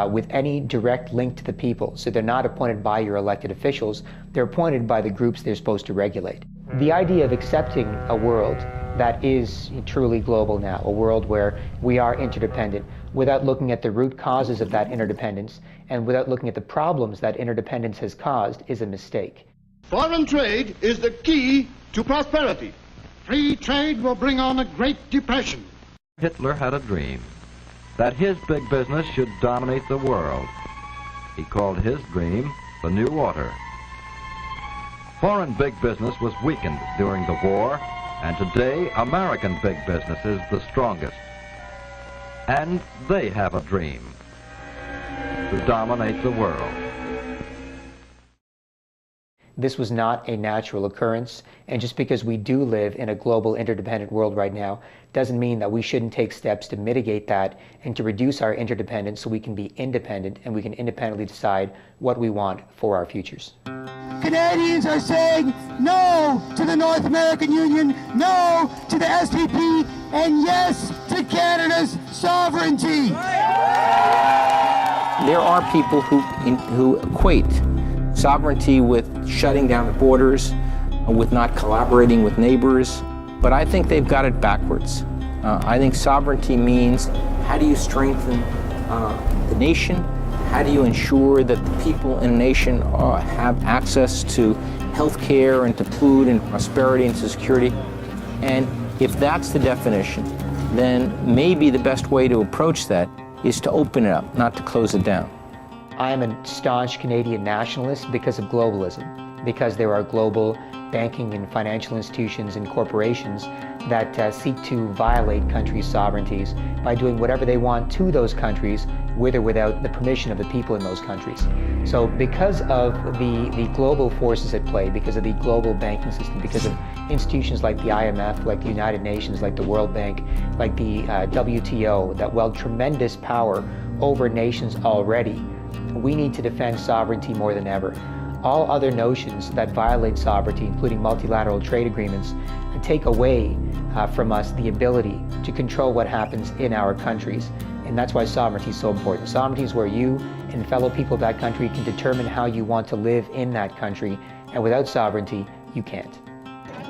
with any direct link to the people. So they're not appointed by your elected officials, they're appointed by the groups they're supposed to regulate. The idea of accepting a world that is truly global now, a world where we are interdependent, without looking at the root causes of that interdependence and without looking at the problems that interdependence has caused, is a mistake. Foreign trade is the key to prosperity. Free trade will bring on a Great Depression. Hitler had a dream that his big business should dominate the world. He called his dream the New Order. Foreign big business was weakened during the war And today, American big business is the strongest. And they have a dream to dominate the world. This was not a natural occurrence, and just because we do live in a global interdependent world right now doesn't mean that we shouldn't take steps to mitigate that and to reduce our interdependence so we can be independent and we can independently decide what we want for our futures. Canadians are saying no to the North American Union, no to the SPP, and yes to Canada's sovereignty. There are people who equate sovereignty with shutting down the borders, with not collaborating with neighbors, but I think they've got it backwards. I think sovereignty means how do you strengthen the nation? How do you ensure that the people in a nation have access to health care and to food and prosperity and to security? And if that's the definition, then maybe the best way to approach that is to open it up, not to close it down. I am a staunch Canadian nationalist because of globalism, because there are global banking and financial institutions and corporations that seek to violate countries' sovereignties by doing whatever they want to those countries with or without the permission of the people in those countries. So because of the global forces at play, because of the global banking system, because of institutions like the IMF, like the United Nations, like the World Bank, like the WTO, that wield tremendous power over nations already, we need to defend sovereignty more than ever. All other notions that violate sovereignty, including multilateral trade agreements, take away from us the ability to control what happens in our countries. And that's why sovereignty is so important. Sovereignty is where you and fellow people of that country can determine how you want to live in that country. And without sovereignty, you can't.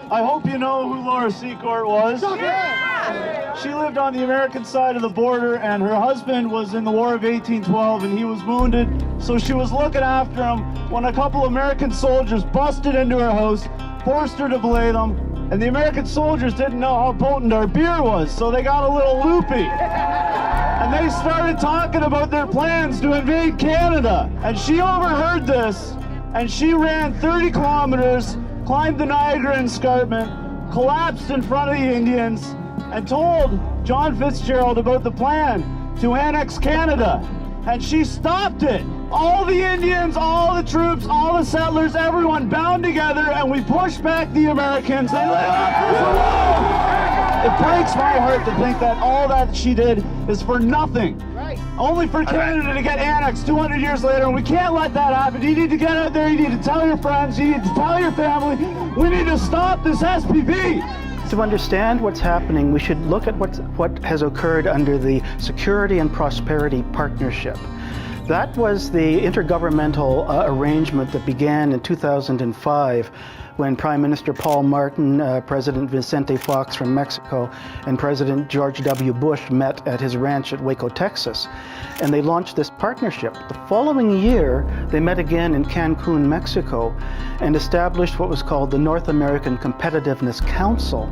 I hope you know who Laura Secord was. Yeah. She lived on the American side of the border, and her husband was in the War of 1812, and he was wounded. So she was looking after him when a couple American soldiers busted into her house, forced her to belay them, and the American soldiers didn't know how potent our beer was, so they got a little loopy. And they started talking about their plans to invade Canada. And she overheard this, and she ran 30 kilometers, climbed the Niagara Escarpment, collapsed in front of the Indians, and told John Fitzgerald about the plan to annex Canada. And she stopped it. All the Indians, all the troops, all the settlers, everyone bound together, and we pushed back the Americans. They let us It breaks my heart to think that all that she did is for nothing. Right. Only for Canada to get annexed 200 years later, and we can't let that happen. You need to get out there, you need to tell your friends, you need to tell your family, we need to stop this SPP. To understand what's happening, we should look at what has occurred under the Security and Prosperity Partnership. That was the intergovernmental arrangement that began in 2005 when Prime Minister Paul Martin, President Vicente Fox from Mexico, and President George W. Bush met at his ranch at Waco, Texas. And they launched this partnership. The following year, they met again in Cancun, Mexico, and established what was called the North American Competitiveness Council.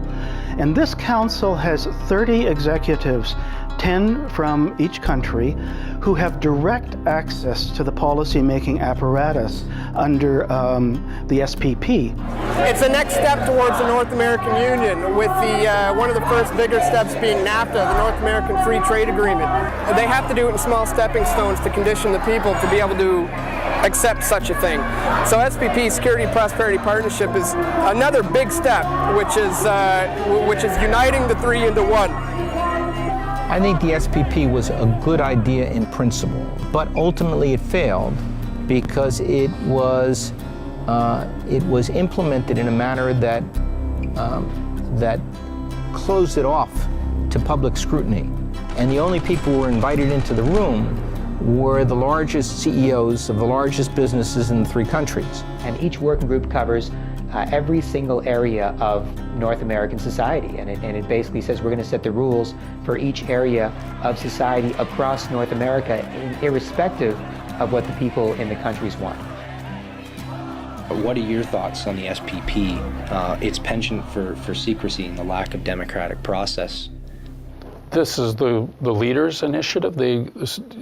And this council has 30 executives, 10 from each country, who have direct access to the policy-making apparatus under the SPP. It's the next step towards the North American Union, with one of the first bigger steps being NAFTA, the North American Free Trade Agreement. They have to do it in small stepping stones to condition the people to be able to accept such a thing. So SPP, Security and Prosperity Partnership, is another big step, which is uniting the three into one. I think the SPP was a good idea in principle, but ultimately it failed because it was implemented in a manner that that closed it off to public scrutiny. And the only people who were invited into the room were the largest CEOs of the largest businesses in the three countries. And each working group covers every single area of North American society, and it basically says we're going to set the rules for each area of society across North America, irrespective of what the people in the countries want. What are your thoughts on the SPP, its penchant for secrecy and the lack of democratic process? This is the leaders' initiative, the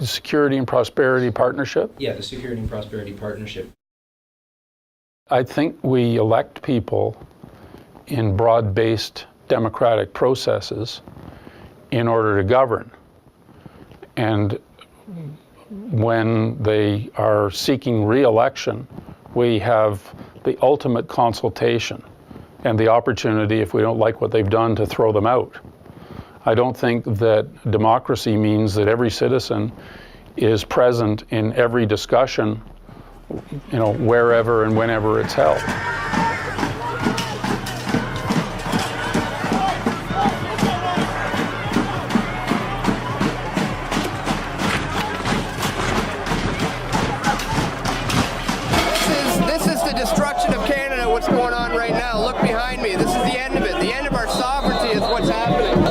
Security and Prosperity Partnership? Yeah, the Security and Prosperity Partnership. I think we elect people in broad-based democratic processes in order to govern. And when they are seeking re-election, we have the ultimate consultation and the opportunity, if we don't like what they've done, to throw them out. I don't think that democracy means that every citizen is present in every discussion, you know, wherever and whenever it's held. This is the destruction of Canada, what's going on right now. Look behind me. This is the end of it. The end of our sovereignty is what's happening.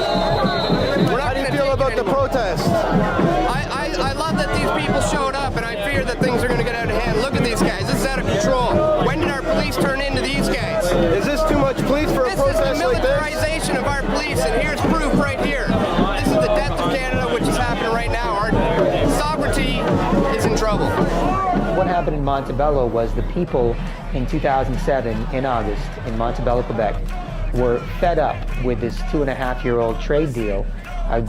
How do you feel about the protest? I love that these people showed up, and I fear that things are going to get out of hand. Look at these guys. This is out of control. When did our police turn into these guys? Is this too much police for a protest like this? This is the militarization of our police, and here's proof right here. This is the death of Canada, which is happening right now. Our sovereignty is in trouble. What happened in Montebello was the people in 2007, in August, in Montebello, Quebec, were fed up with this 2.5-year-old trade deal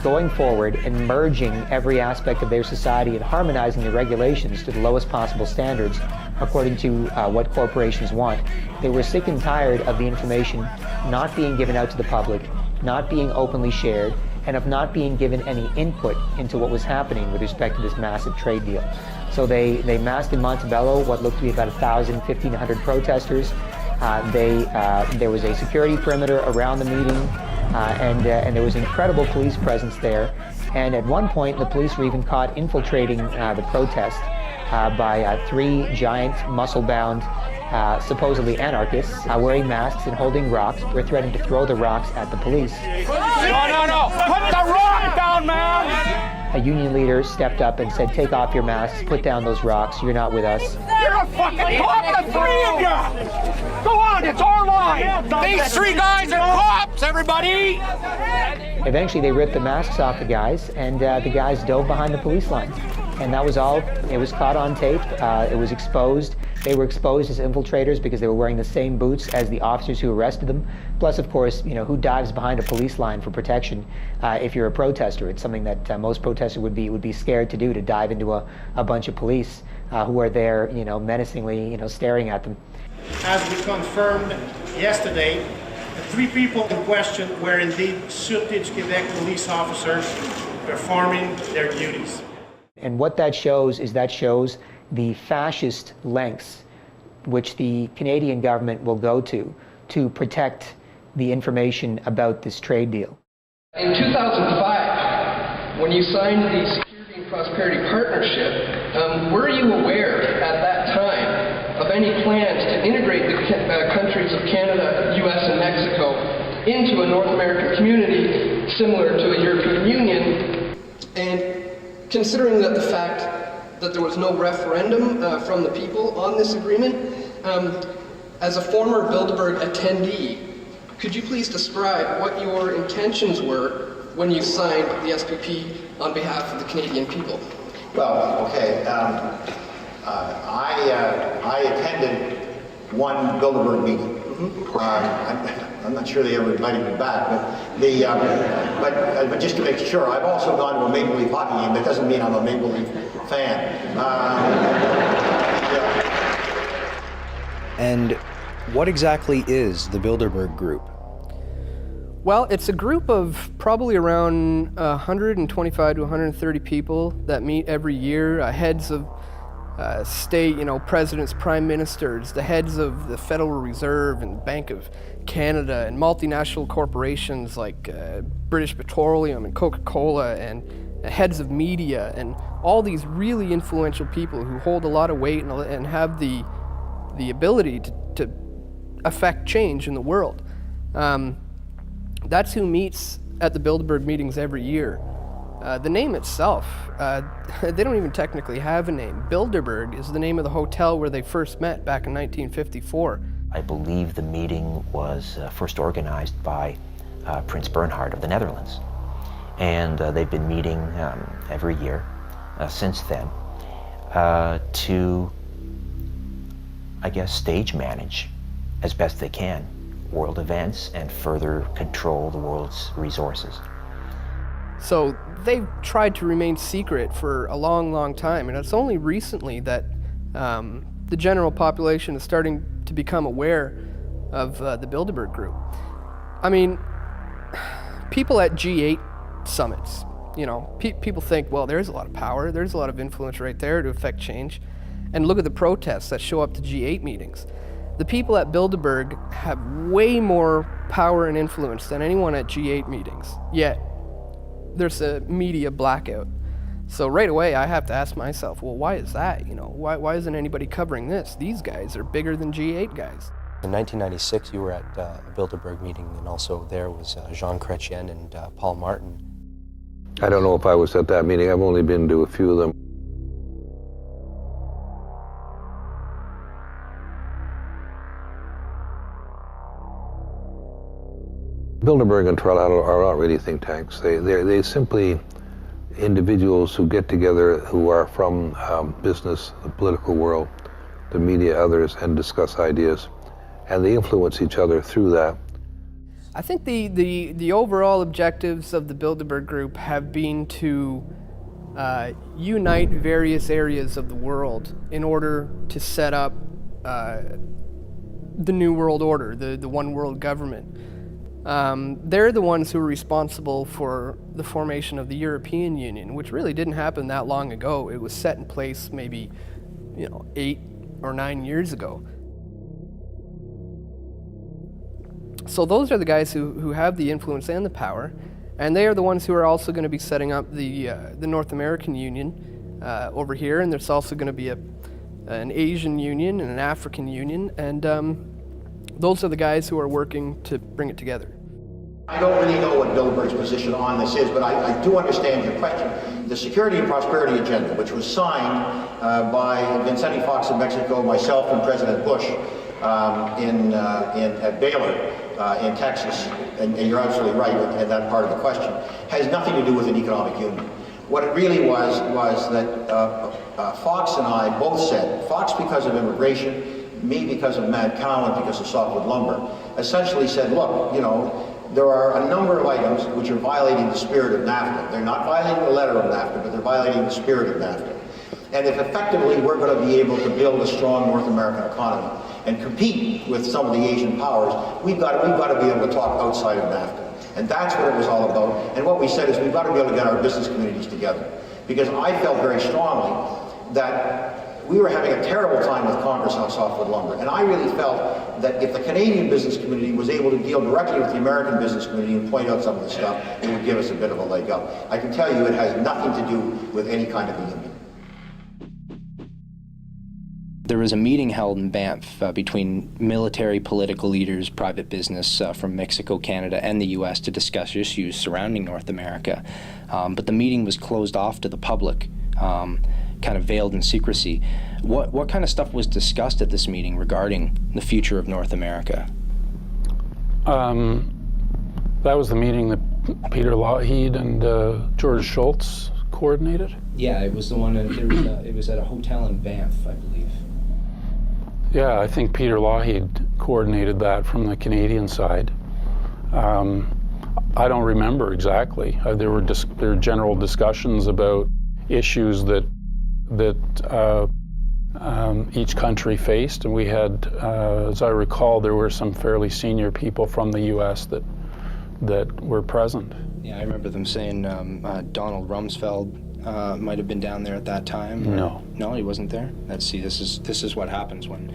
going forward and merging every aspect of their society and harmonizing the regulations to the lowest possible standards according to what corporations want. They were sick and tired of the information not being given out to the public, not being openly shared, and of not being given any input into what was happening with respect to this massive trade deal. So they massed in Montebello what looked to be about 1,000, 1,500 protesters. There was a security perimeter around the meeting, and there was incredible police presence there. And at one point, the police were even caught infiltrating the protest by 3 giant, muscle-bound, supposedly anarchists wearing masks and holding rocks. They're threatening to throw the rocks at the police. No! Put the rock down, man! A union leader stepped up and said, "Take off your masks, put down those rocks, you're not with us." You're a fucking cop, the 3 of you! Go on, it's our line! These 3 guys are cops, everybody! Eventually they ripped the masks off the guys, and the guys dove behind the police line. And that was all. It was caught on tape. It was exposed. They were exposed as infiltrators because they were wearing the same boots as the officers who arrested them. Plus, of course, you know, who dives behind a police line for protection if you're a protester? It's something that most protesters would be scared to do, to dive into a bunch of police who are there, you know, menacingly, you know, staring at them. As we confirmed yesterday, the 3 people in question were indeed Sûreté du Québec police officers performing their duties. And what that shows is the fascist lengths which the Canadian government will go to protect the information about this trade deal. In 2005, when you signed the Security and Prosperity Partnership, were you aware at that time of any plans to integrate the countries of Canada, US, and Mexico into a North American community similar to a European Union? And considering that the fact that there was no referendum from the people on this agreement, as a former Bilderberg attendee, could you please describe what your intentions were when you signed the SPP on behalf of the Canadian people? Well, okay, I attended one Bilderberg meeting. I'm not sure they ever invited me back, but just to make sure, I've also gone to a Maple Leaf hockey game. That doesn't mean I'm a Maple Leaf fan. And what exactly is the Bilderberg Group? Well, it's a group of probably around 125 to 130 people that meet every year, heads of state, you know, presidents, prime ministers, the heads of the Federal Reserve and Bank of Canada, and multinational corporations like British Petroleum and Coca-Cola, and heads of media, and all these really influential people who hold a lot of weight and have the ability to affect change in the world. That's who meets at the Bilderberg meetings every year. The name itself, they don't even technically have a name. Bilderberg is the name of the hotel where they first met back in 1954. I believe the meeting was first organized by Prince Bernhard of the Netherlands. And they've been meeting every year since then to, I guess, stage manage as best they can world events and further control the world's resources. So they've tried to remain secret for a long, long time, and it's only recently that the general population is starting to become aware of the Bilderberg Group. I mean, people at G8 summits, you know, people think, well, there's a lot of power, there's a lot of influence right there to affect change. And look at the protests that show up to G8 meetings. The people at Bilderberg have way more power and influence than anyone at G8 meetings, yet there's a media blackout. So right away I have to ask myself, well, why is that? You know, why isn't anybody covering this? These guys are bigger than G8 guys. In 1996, you were at a Bilderberg meeting, and also there was Jean Chrétien and Paul Martin. I don't know if I was at that meeting. I've only been to a few of them. Bilderberg and Tralala are not really think tanks. They simply individuals who get together who are from business, the political world, the media, others, and discuss ideas. And they influence each other through that. I think the overall objectives of the Bilderberg Group have been to unite various areas of the world in order to set up the New World Order, the one world government. They're the ones who are responsible for the formation of the European Union, which really didn't happen that long ago. It was set in place maybe, 8 or 9 years ago. So those are the guys who have the influence and the power, and they are the ones who are also going to be setting up the North American Union over here, and there's also going to be an Asian Union and an African Union, and those are the guys who are working to bring it together. I don't really know what Bilderberg's position on this is, but I do understand your question. The Security and Prosperity Agenda, which was signed by Vicente Fox of Mexico, myself, and President Bush at Baylor in Texas, and you're absolutely right in that part of the question, has nothing to do with an economic union. What it really was that Fox and I both said, Fox because of immigration, me because of Mad Cow and because of softwood lumber, essentially said, look, there are a number of items which are violating the spirit of NAFTA. They're not violating the letter of NAFTA, but they're violating the spirit of NAFTA. And if effectively we're going to be able to build a strong North American economy and compete with some of the Asian powers, we've got to be able to talk outside of NAFTA. And that's what it was all about. And what we said is we've got to be able to get our business communities together. Because I felt very strongly that we were having a terrible time with Congress on softwood lumber. And I really felt that if the Canadian business community was able to deal directly with the American business community and point out some of the stuff, it would give us a bit of a leg up. I can tell you it has nothing to do with any kind of a union. There was a meeting held in Banff between military, political leaders, private business from Mexico, Canada, and the U.S. to discuss issues surrounding North America. But the meeting was closed off to the public, kind of veiled in secrecy. What kind of stuff was discussed at this meeting regarding the future of North America? That was the meeting that Peter Lougheed and George Shultz coordinated? Yeah, it was the one, it was at a hotel in Banff, I believe. Yeah, I think Peter Lougheed coordinated that from the Canadian side. I don't remember exactly. There were general discussions about issues that each country faced, and we had, as I recall, there were some fairly senior people from the U.S. that were present. Yeah, I remember them saying Donald Rumsfeld might have been down there at that time. No. No, he wasn't there? This is what happens when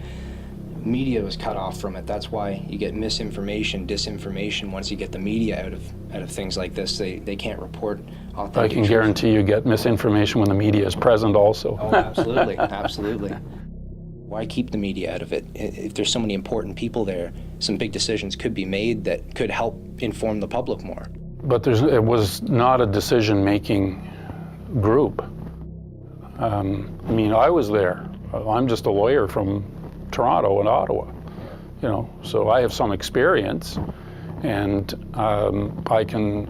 media was cut off from it. That's why you get misinformation, disinformation. Once you get the media out of things like this, they can't report authentic I can truth. guarantee you get misinformation when the media is present also. Oh, absolutely, absolutely. Why keep the media out of it? If there's so many important people there, some big decisions could be made that could help inform the public more. But it was not a decision-making group. I mean, I was there. I'm just a lawyer from Toronto and Ottawa, so I have some experience, and I can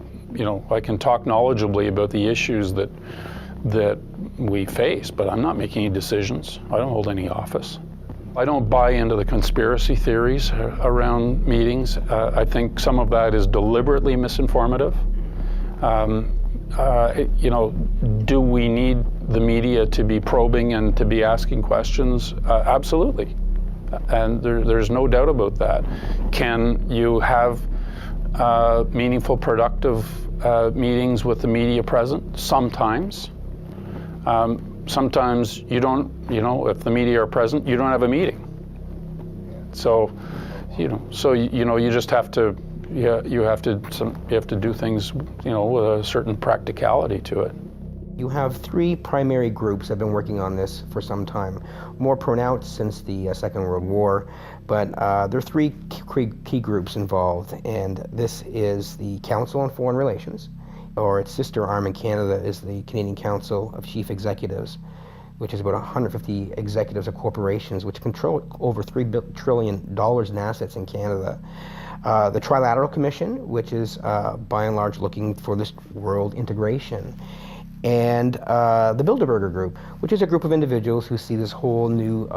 talk knowledgeably about the issues that we face, but I'm not making any decisions. I don't hold any office. I don't buy into the conspiracy theories around meetings. I think some of that is deliberately misinformative. You know, do we need the media to be probing and to be asking questions? Absolutely. And there's no doubt about that. Can you have meaningful, productive meetings with the media present? Sometimes. Sometimes you don't, you know, if the media are present, you don't have a meeting. So, you know, you just have to, you have to do things, you know, with a certain practicality to it. You have three primary groups that have been working on this for some time, more pronounced since the Second World War, but there are three key groups involved, and this is the Council on Foreign Relations, or its sister arm in Canada is the Canadian Council of Chief Executives, which is about 150 executives of corporations which control over $3 trillion in assets in Canada. The Trilateral Commission, which is by and large looking for this world integration. And the Bilderberger Group, which is a group of individuals who see this whole new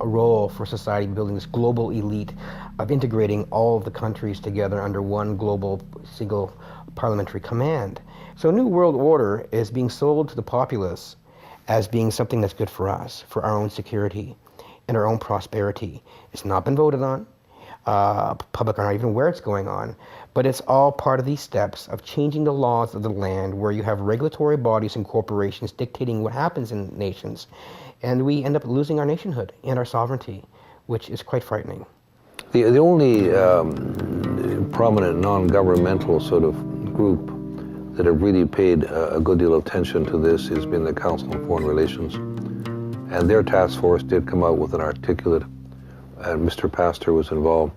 role for society, building this global elite of integrating all of the countries together under one global single parliamentary command. So a new world order is being sold to the populace as being something that's good for us, for our own security and our own prosperity. It's not been voted on. Public are not even aware it's going on, but it's all part of these steps of changing the laws of the land, where you have regulatory bodies and corporations dictating what happens in nations, and we end up losing our nationhood and our sovereignty, which is quite frightening. The only prominent non-governmental sort of group that have really paid a good deal of attention to this has been the Council on Foreign Relations, and their task force did come out with an articulate, and Mr. Pastor was involved,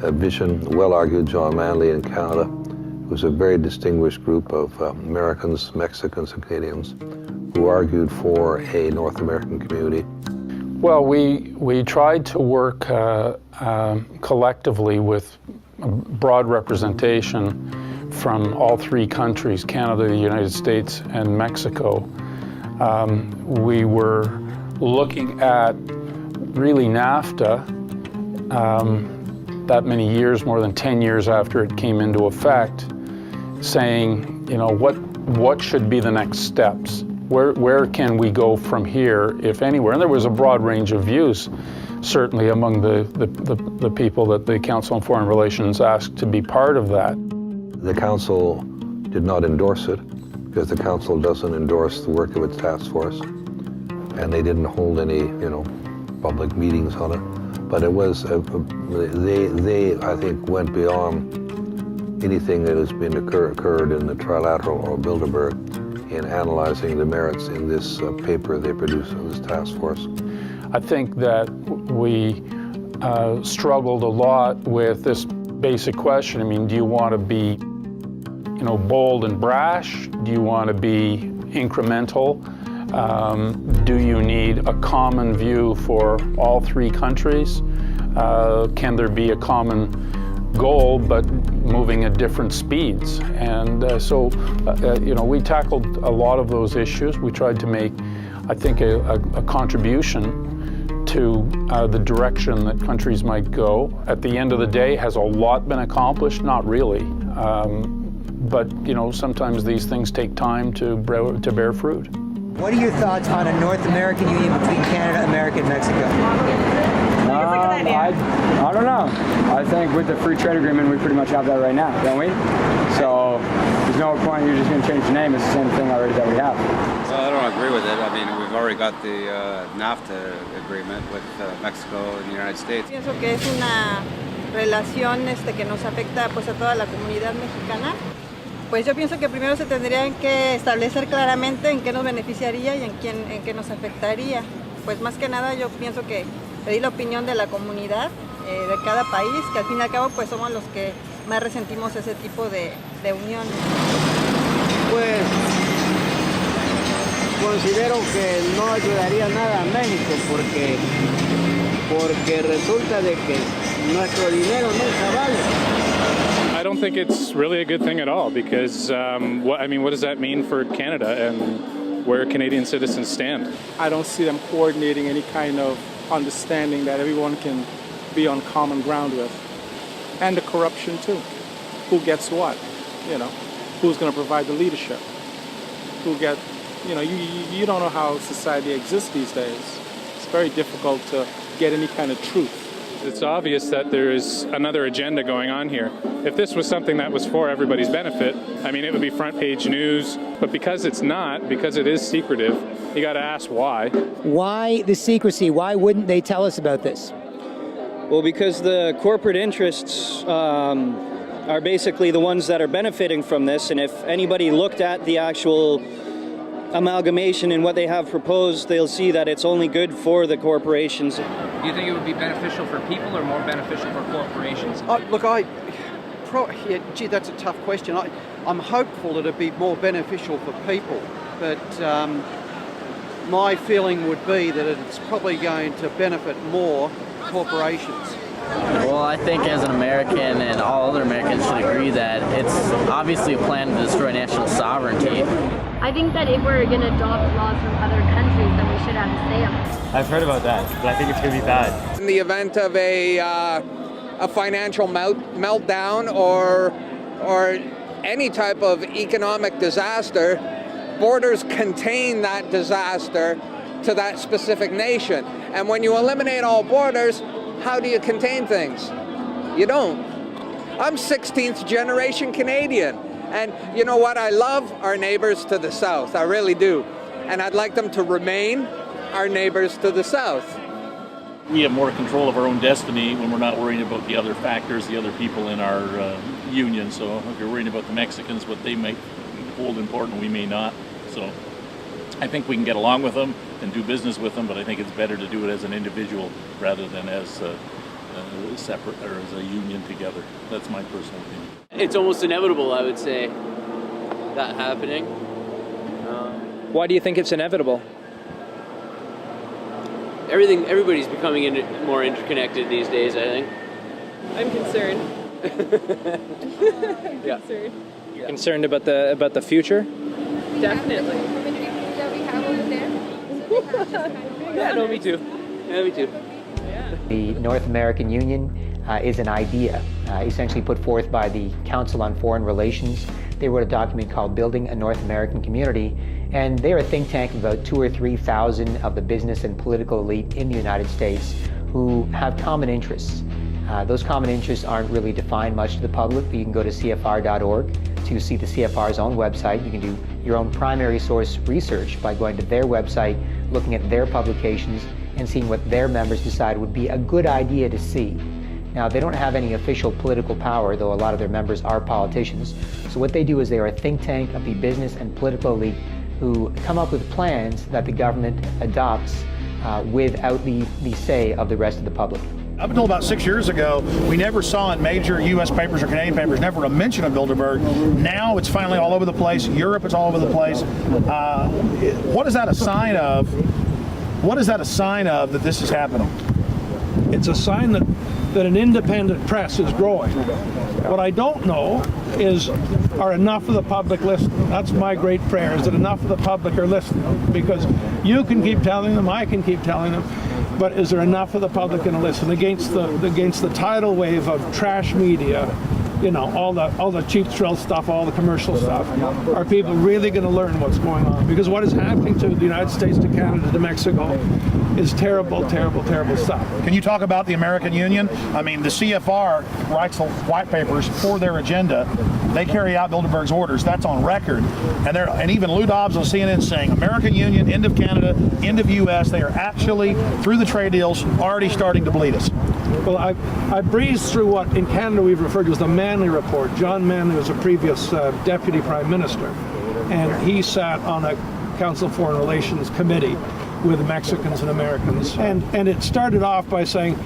a vision, well-argued. John Manley in Canada. It was a very distinguished group of Americans, Mexicans, and Canadians who argued for a North American community. Well, we tried to work collectively with broad representation from all three countries, Canada, the United States, and Mexico. We were looking at really NAFTA that many years, more than 10 years after it came into effect, saying, you know, what should be the next steps? Where can we go from here, if anywhere? And there was a broad range of views, certainly among the people that the Council on Foreign Relations asked to be part of that. The Council did not endorse it, because the Council doesn't endorse the work of its task force, and they didn't hold any, you know, public meetings on it. But it was, they I think, went beyond anything that has been occurred in the Trilateral or Bilderberg in analyzing the merits in this paper they produced in this task force. I think that we struggled a lot with this basic question. I mean, do you want to be, you know, bold and brash? Do you want to be incremental? Do you need a common view for all three countries? Can there be a common goal, but moving at different speeds? And you know, we tackled a lot of those issues. We tried to make, I think, a contribution to the direction that countries might go. At the end of the day, has a lot been accomplished? Not really. But, you know, sometimes these things take time to bear fruit. What are your thoughts on a North American union between Canada, America, and Mexico? I don't know. I think with the free trade agreement, we pretty much have that right now, don't we? So there's no point you're just going to change the name. It's the same thing already that we have. Well, I don't agree with it. I mean, we've already got the NAFTA agreement with Mexico and the United States. Pienso que es una relación que nos afecta pues a toda la comunidad mexicana. Pues yo pienso que primero se tendrían que establecer claramente en qué nos beneficiaría y en qué nos afectaría. Pues más que nada yo pienso que pedir la opinión de la comunidad de cada país, que al fin y al cabo pues somos los que más resentimos ese tipo de unión. Pues considero que no ayudaría nada a México porque resulta de que nuestro dinero nunca vale. I don't think it's really a good thing at all, because what does that mean for Canada and where Canadian citizens stand? I don't see them coordinating any kind of understanding that everyone can be on common ground with. And the corruption too. Who gets what? Who's going to provide the leadership? Who get, you don't know how society exists these days. It's very difficult to get any kind of truth. It's obvious that there is another agenda going on here. If this was something that was for everybody's benefit, I mean, it would be front page news. But because it's not, because it is secretive, you got to ask why. Why the secrecy? Why wouldn't they tell us about this? Well, because the corporate interests are basically the ones that are benefiting from this. And if anybody looked at the actual amalgamation and what they have proposed, they'll see that it's only good for the corporations. Do you think it would be beneficial for people or more beneficial for corporations? Gee, that's a tough question. I'm hopeful that it'd be more beneficial for people, but my feeling would be that it's probably going to benefit more corporations. Well, I think as an American and all other Americans should agree that it's obviously a plan to destroy national sovereignty. I think that if we're going to adopt laws from other countries, then we should have a say on it. I've heard about that, but I think it's going to be bad. In the event of a financial meltdown or any type of economic disaster, borders contain that disaster to that specific nation. And when you eliminate all borders, how do you contain things? You don't. I'm 16th generation Canadian. And you know what? I love our neighbors to the south. I really do. And I'd like them to remain our neighbors to the south. We have more control of our own destiny when we're not worrying about the other factors, the other people in our union. So if you're worrying about the Mexicans, what they might hold important, we may not. So I think we can get along with them and do business with them, but I think it's better to do it as an individual rather than as separate or as a union together. That's my personal opinion. It's almost inevitable, I would say, that happening. Why do you think it's inevitable? Everybody's becoming more interconnected these days, I think. I'm concerned. Yeah. Concerned. You're concerned about the future? Definitely. Yeah, no, me too. Yeah, me too. The North American Union is an idea essentially put forth by the Council on Foreign Relations. They wrote a document called Building a North American Community, and they're a think tank of about 2,000 or 3,000 of the business and political elite in the United States who have common interests. Those common interests aren't really defined much to the public, but you can go to CFR.org to see the CFR's own website. You can do your own primary source research by going to their website, looking at their publications, and seeing what their members decide would be a good idea to see. Now, they don't have any official political power, though a lot of their members are politicians. So what they do is they are a think tank of the business and political elite who come up with plans that the government adopts without the say of the rest of the public. Up until about 6 years ago, we never saw in major U.S. papers or Canadian papers, never a mention of Bilderberg. Now it's finally all over the place. Europe, it's all over the place. What is that a sign of? What is that a sign of that this is happening? It's a sign that an independent press is growing. What I don't know is, are enough of the public listening? That's my great prayer, is that enough of the public are listening. Because you can keep telling them, I can keep telling them, but is there enough of the public going to listen against the tidal wave of trash media? You know, all the cheap thrill stuff, all the commercial stuff. Are people really going to learn what's going on? Because what is happening to the United States, to Canada, to Mexico is terrible, terrible, terrible stuff. Can you talk about the American Union? I mean, the CFR writes the white papers for their agenda. They carry out Bilderberg's orders. That's on record. And even Lou Dobbs on CNN saying, American Union, end of Canada, end of U.S. They are actually, through the trade deals, already starting to bleed us. Well, I breezed through what in Canada we've referred to as the Manley Report. John Manley was a previous Deputy Prime Minister, and he sat on a Council of Foreign Relations committee with Mexicans and Americans. And it started off by saying,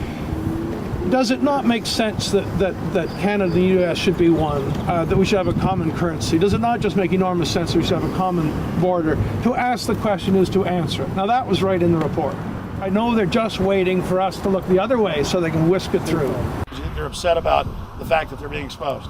does it not make sense that Canada and the U.S. should be one, that we should have a common currency? Does it not just make enormous sense that we should have a common border? To ask the question is to answer it. Now, that was right in the report. I know they're just waiting for us to look the other way so they can whisk it through. They're upset about the fact that they're being exposed.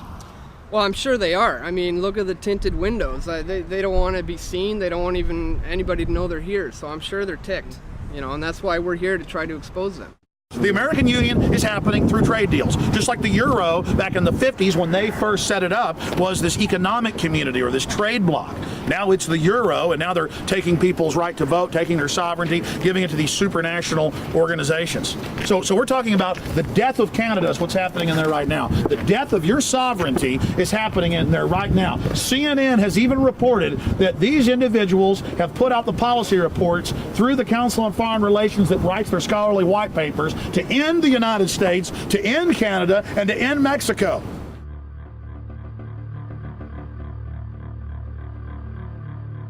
Well, I'm sure they are. I mean, look at the tinted windows. They don't want to be seen. They don't want even anybody to know they're here. So I'm sure they're ticked. and that's why we're here to try to expose them. The American Union is happening through trade deals. Just like the Euro back in the 50s when they first set it up was this economic community or this trade bloc. Now it's the Euro, and now they're taking people's right to vote, taking their sovereignty, giving it to these supranational organizations. So we're talking about the death of Canada is what's happening in there right now. The death of your sovereignty is happening in there right now. CNN has even reported that these individuals have put out the policy reports through the Council on Foreign Relations that writes their scholarly white papers to end the United States, to end Canada, and to end Mexico.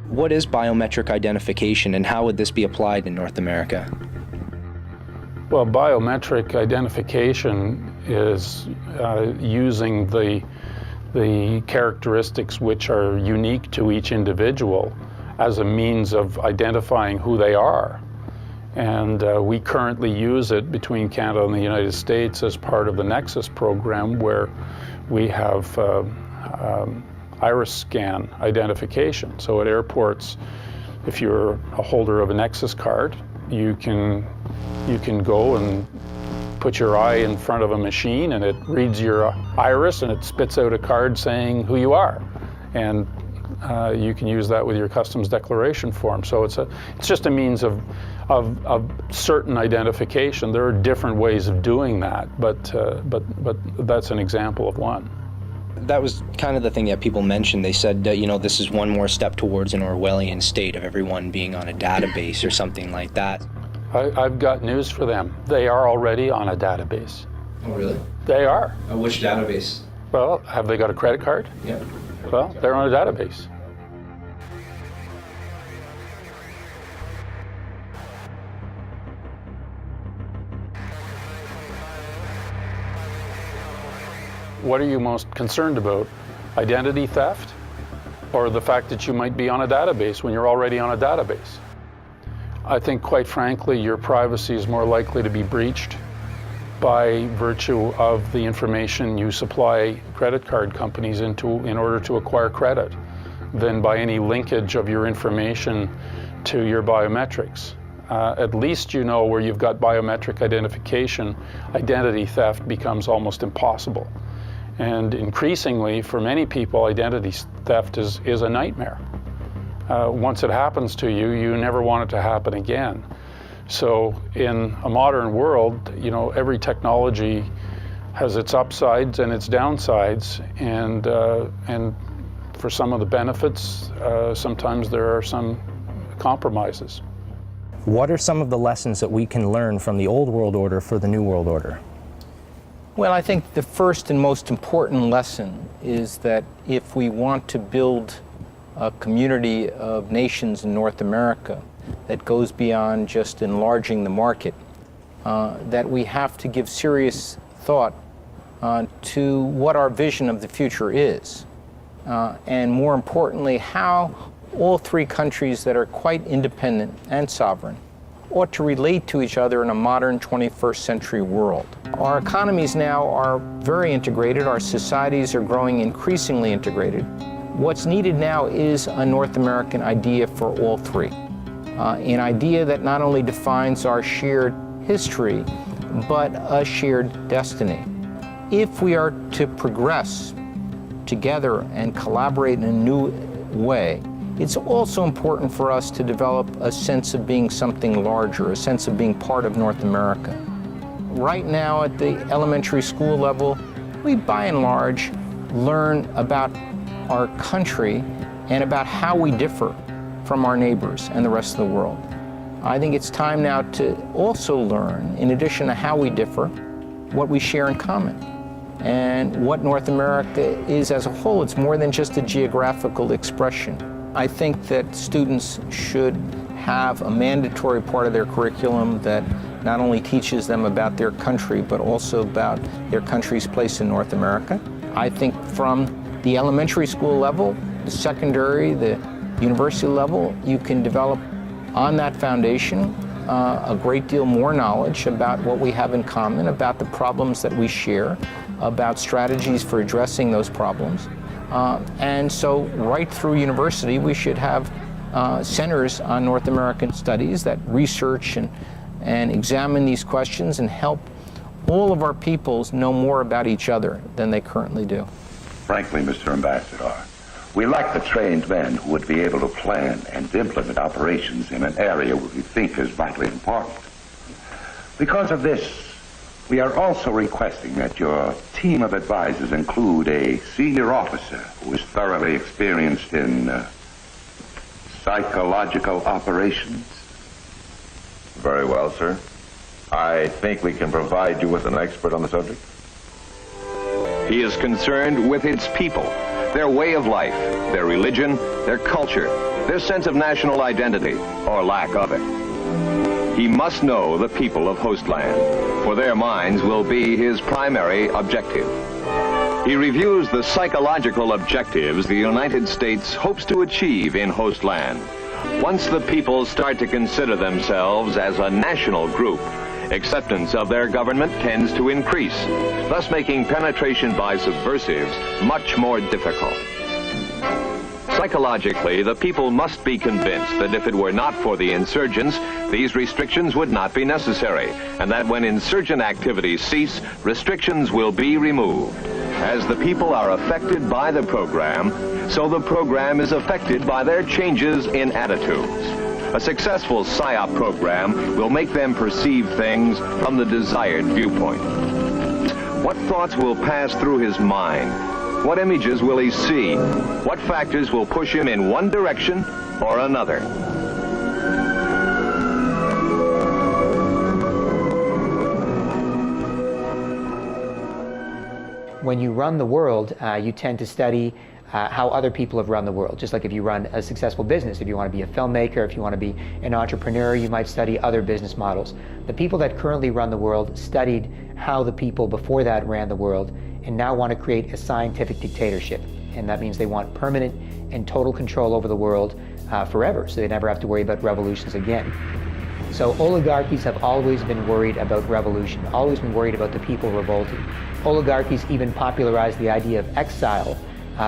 What is biometric identification, and how would this be applied in North America? Well, biometric identification is using the characteristics which are unique to each individual as a means of identifying who they are. And we currently use it between Canada and the United States as part of the Nexus program, where we have iris scan identification. So at airports, if you're a holder of a Nexus card, you can go and put your eye in front of a machine, and it reads your iris and it spits out a card saying who you are. And you can use that with your customs declaration form. So it's just a means of certain identification. There are different ways of doing that, but that's an example of one. That was kind of the thing that people mentioned. They said that, this is one more step towards an Orwellian state of everyone being on a database or something like that. I've got news for them. They are already on a database. Oh, really? They are. Which database? Well, have they got a credit card? Yeah. Well, they're on a database. What are you most concerned about? Identity theft, or the fact that you might be on a database when you're already on a database? I think, quite frankly, your privacy is more likely to be breached by virtue of the information you supply credit card companies in order to acquire credit than by any linkage of your information to your biometrics. At least you know where you've got biometric identification, identity theft becomes almost impossible. And increasingly, for many people, identity theft is a nightmare. Once it happens to you, you never want it to happen again. So in a modern world, every technology has its upsides and its downsides, and for some of the benefits, sometimes there are some compromises. What are some of the lessons that we can learn from the old world order for the new world order? Well, I think the first and most important lesson is that if we want to build a community of nations in North America that goes beyond just enlarging the market, that we have to give serious thought to what our vision of the future is. And more importantly, how all three countries that are quite independent and sovereign ought to relate to each other in a modern 21st century world. Our economies now are very integrated. Our societies are growing increasingly integrated. What's needed now is a North American idea for all three. An idea that not only defines our shared history, but a shared destiny. If we are to progress together and collaborate in a new way, it's also important for us to develop a sense of being something larger, a sense of being part of North America. Right now at the elementary school level, we by and large learn about our country and about how we differ from our neighbors and the rest of the world. I think it's time now to also learn, in addition to how we differ, what we share in common. And what North America is as a whole. It's more than just a geographical expression. I think that students should have a mandatory part of their curriculum that not only teaches them about their country, but also about their country's place in North America. I think from the elementary school level, the secondary, the university level, you can develop on that foundation a great deal more knowledge about what we have in common, about the problems that we share, about strategies for addressing those problems. And so right through university, we should have centers on North American studies that research and examine these questions and help all of our peoples know more about each other than they currently do. Frankly, Mr. Ambassador, we lack the trained men who would be able to plan and implement operations in an area we think is vitally important. Because of this, we are also requesting that your team of advisors include a senior officer who is thoroughly experienced in psychological operations. Very well, sir. I think we can provide you with an expert on the subject. He is concerned with its people, their way of life, their religion, their culture, their sense of national identity, or lack of it. He must know the people of Hostland, for their minds will be his primary objective. He reviews the psychological objectives the United States hopes to achieve in Hostland. Once the people start to consider themselves as a national group, acceptance of their government tends to increase, thus making penetration by subversives much more difficult. Psychologically, the people must be convinced that if it were not for the insurgents, these restrictions would not be necessary, and that when insurgent activities cease, restrictions will be removed. As the people are affected by the program, so the program is affected by their changes in attitudes. A successful PSYOP program will make them perceive things from the desired viewpoint. What thoughts will pass through his mind? What images will he see? What factors will push him in one direction or another? When you run the world, you tend to study how other people have run the world. Just like if you run a successful business, if you want to be a filmmaker, if you want to be an entrepreneur, you might study other business models. The people that currently run the world studied how the people before that ran the world and now want to create a scientific dictatorship. And that means they want permanent and total control over the world forever, so they never have to worry about revolutions again. So oligarchies have always been worried about revolution, always been worried about the people revolting. Oligarchies even popularized the idea of exile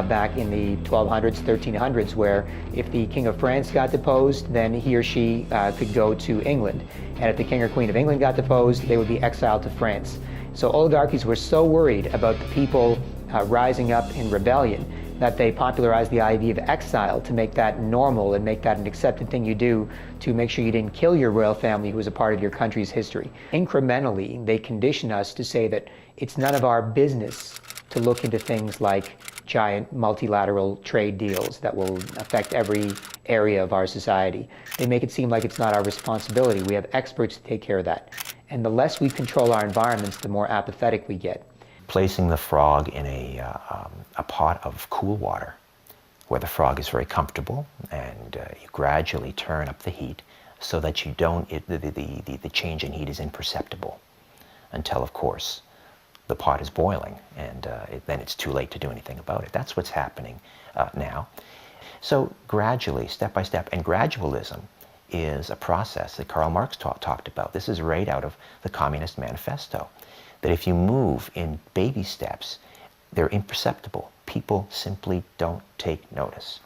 back in the 1200s, 1300s, where if the King of France got deposed, then he or she could go to England. And if the King or Queen of England got deposed, they would be exiled to France. So oligarchies were so worried about the people rising up in rebellion that they popularized the idea of exile to make that normal and make that an accepted thing you do to make sure you didn't kill your royal family who was a part of your country's history. Incrementally, they condition us to say that it's none of our business to look into things like giant multilateral trade deals that will affect every area of our society. They make it seem like it's not our responsibility. We have experts to take care of that. And the less we control our environments, the more apathetic we get. Placing the frog in a pot of cool water where the frog is very comfortable, and you gradually turn up the heat so that you don't, the change in heat is imperceptible until, of course, the pot is boiling, and then it's too late to do anything about it. That's what's happening now. So gradually, step by step, and gradualism is a process that Karl Marx talked about. This is right out of the Communist Manifesto, that if you move in baby steps, they're imperceptible. People simply don't take notice.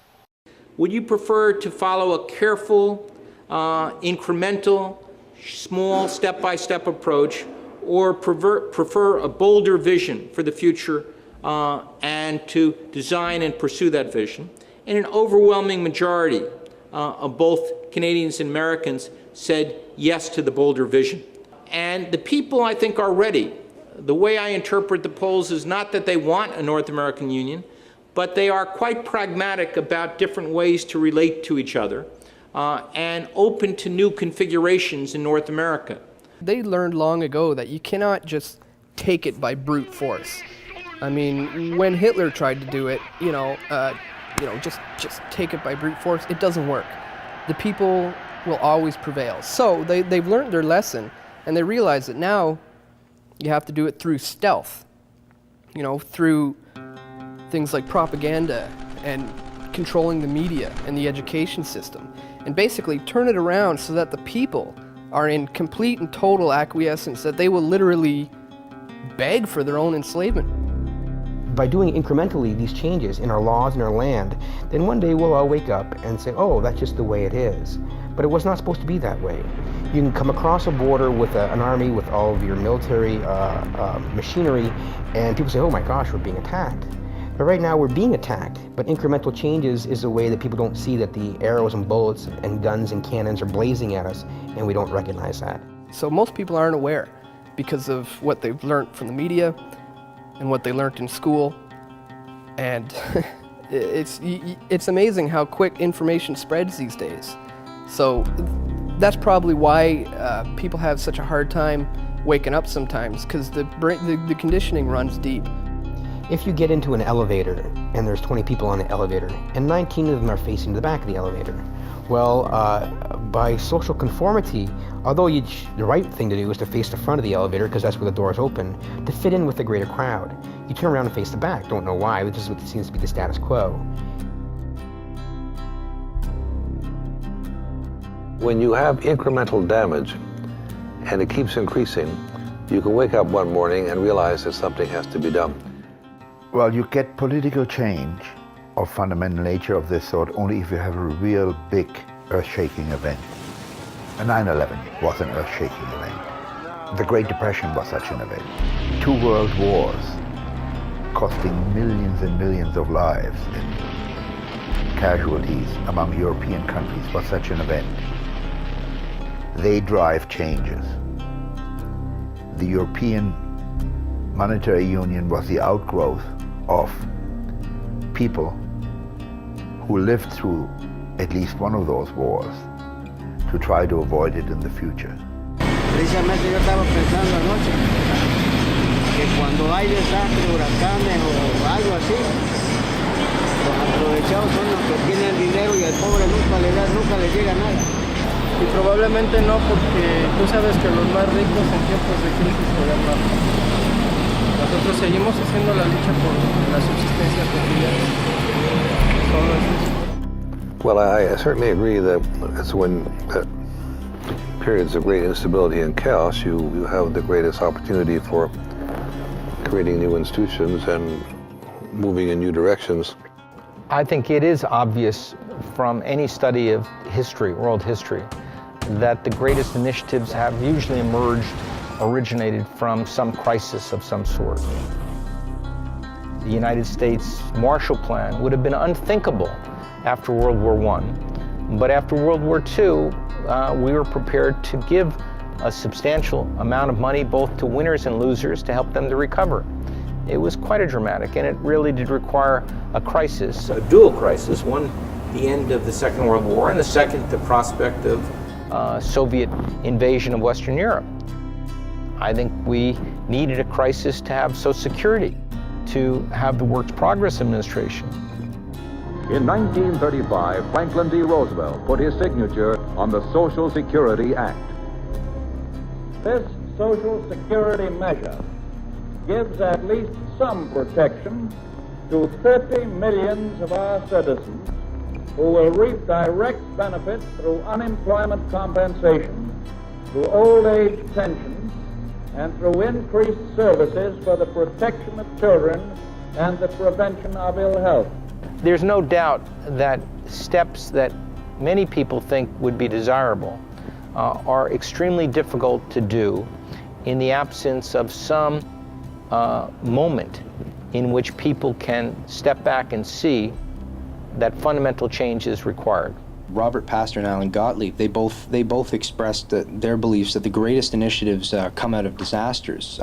Would you prefer to follow a careful, incremental, small, step-by-step approach, or prefer a bolder vision for the future and to design and pursue that vision? And an overwhelming majority of both Canadians and Americans said yes to the bolder vision. And the people, I think, are ready. The way I interpret the polls is not that they want a North American Union, but they are quite pragmatic about different ways to relate to each other and open to new configurations in North America. They learned long ago that you cannot just take it by brute force. I mean, when Hitler tried to do it, just take it by brute force, it doesn't work. The people will always prevail. So they've learned their lesson, and they realize that now you have to do it through stealth, through things like propaganda and controlling the media and the education system, and basically turn it around so that the people are in complete and total acquiescence, that they will literally beg for their own enslavement. by doing incrementally these changes in our laws and our land, then one day we'll all wake up and say, oh, that's just the way it is. But it was not supposed to be that way. You can come across a border with an army with all of your military machinery, and people say, oh my gosh, we're being attacked. But right now we're being attacked, but incremental changes is a way that people don't see that the arrows and bullets and guns and cannons are blazing at us, and we don't recognize that. So most people aren't aware because of what they've learned from the media and what they learned in school. And it's amazing how quick information spreads these days. So that's probably why people have such a hard time waking up sometimes, because the conditioning runs deep. If you get into an elevator and there's 20 people on the elevator and 19 of them are facing the back of the elevator, well, by social conformity, although the right thing to do is to face the front of the elevator because that's where the doors open, to fit in with the greater crowd, you turn around and face the back. Don't know why, but this is what seems to be the status quo. When you have incremental damage and it keeps increasing, you can wake up one morning and realize that something has to be done. Well, you get political change of fundamental nature of this sort only if you have a real big earth-shaking event. 9/11 was an earth-shaking event. The Great Depression was such an event. 2 world wars costing millions and millions of lives and casualties among European countries was such an event. They drive changes. The European Monetary Union was the outgrowth of people who lived through at least one of those wars to try to avoid it in the future. Precisamente yo estaba pensando anoche que cuando hay desastres, huracanes o algo así, los aprovechados son los que tienen dinero y al pobre nunca le llega nada. Y probablemente no, porque tú sabes que los más ricos en tiempos de crisis se dan más. Nosotros seguimos haciendo la lucha por la subsistencia cotidiana. Solo es eso. Well, I certainly agree that it's when periods of great instability and chaos you have the greatest opportunity for creating new institutions and moving in new directions. I think it is obvious from any study of history, world history, that the greatest initiatives have usually originated from some crisis of some sort. The United States Marshall Plan would have been unthinkable after World War I. But after World War II, we were prepared to give a substantial amount of money both to winners and losers to help them to recover. It was quite a dramatic, and it really did require a crisis, a dual crisis, one the end of the Second World War, and the second the prospect of Soviet invasion of Western Europe. I think we needed a crisis to have Social Security, to have the Works Progress Administration. In 1935, Franklin D. Roosevelt put his signature on the Social Security Act. This Social Security measure gives at least some protection to 30 million of our citizens who will reap direct benefits through unemployment compensation, through old age pensions, and through increased services for the protection of children and the prevention of ill health. There's no doubt that steps that many people think would be desirable are extremely difficult to do in the absence of some moment in which people can step back and see that fundamental change is required. Robert Pastor and Alan Gottlieb, they both expressed their beliefs that the greatest initiatives come out of disasters.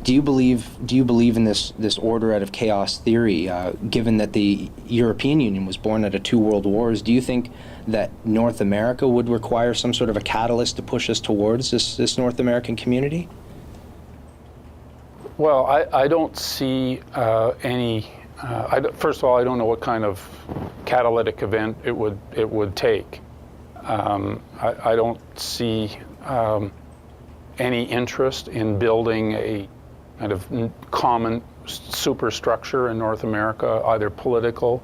Do you believe in this order out of chaos theory? Given that the European Union was born out of 2 world wars, do you think that North America would require some sort of a catalyst to push us towards this North American community? Well, I don't see any. First of all, I don't know what kind of catalytic event it would take. I don't see any interest in building a kind of common superstructure in North America, either political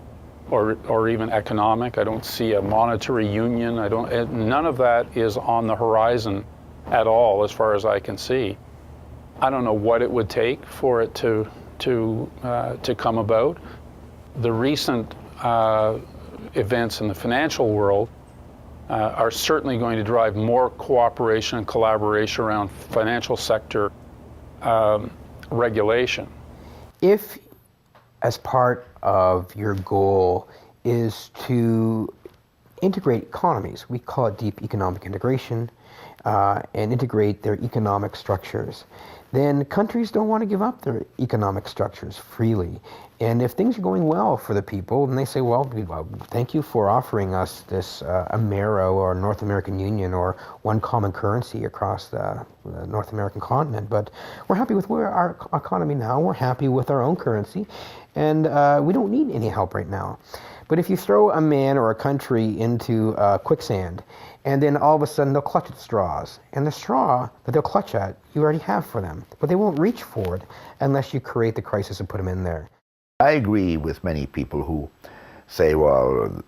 or even economic. I don't see a monetary union. None of that is on the horizon at all, as far as I can see. I don't know what it would take for it to to come about. The recent events in the financial world are certainly going to drive more cooperation and collaboration around financial sector regulation. If, as part of your goal, is to integrate economies, we call it deep economic integration, and integrate their economic structures, then countries don't want to give up their economic structures freely. And if things are going well for the people, then they say, well, thank you for offering us this Amero or North American Union or one common currency across the North American continent, but we're happy with where our economy now, we're happy with our own currency, and we don't need any help right now. But if you throw a man or a country into quicksand, and then all of a sudden they'll clutch at straws, and the straw that they'll clutch at, you already have for them, but they won't reach for it unless you create the crisis and put them in there. I agree with many people who say, well,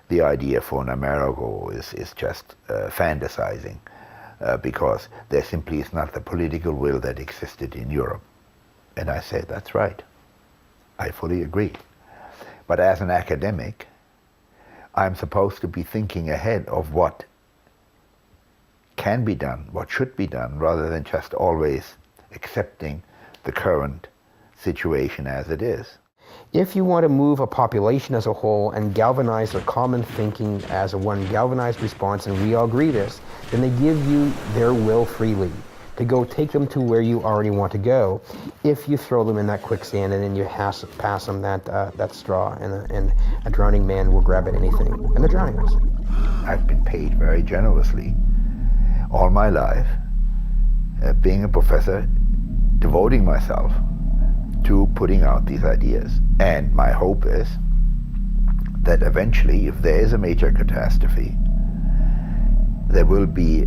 the idea for an Amerigo is just fantasizing because there simply is not the political will that existed in Europe. And I say, that's right. I fully agree. But as an academic, I'm supposed to be thinking ahead of what can be done, what should be done, rather than just always accepting the current situation as it is. If you want to move a population as a whole and galvanize their common thinking as a one galvanized response, and we all agree this, then they give you their will freely to go take them to where you already want to go. If you throw them in that quicksand and then you pass them that straw, and a drowning man will grab at anything, and they're drowning us. I've been paid very generously all my life, being a professor, devoting myself to putting out these ideas. And my hope is that eventually, if there is a major catastrophe, there will be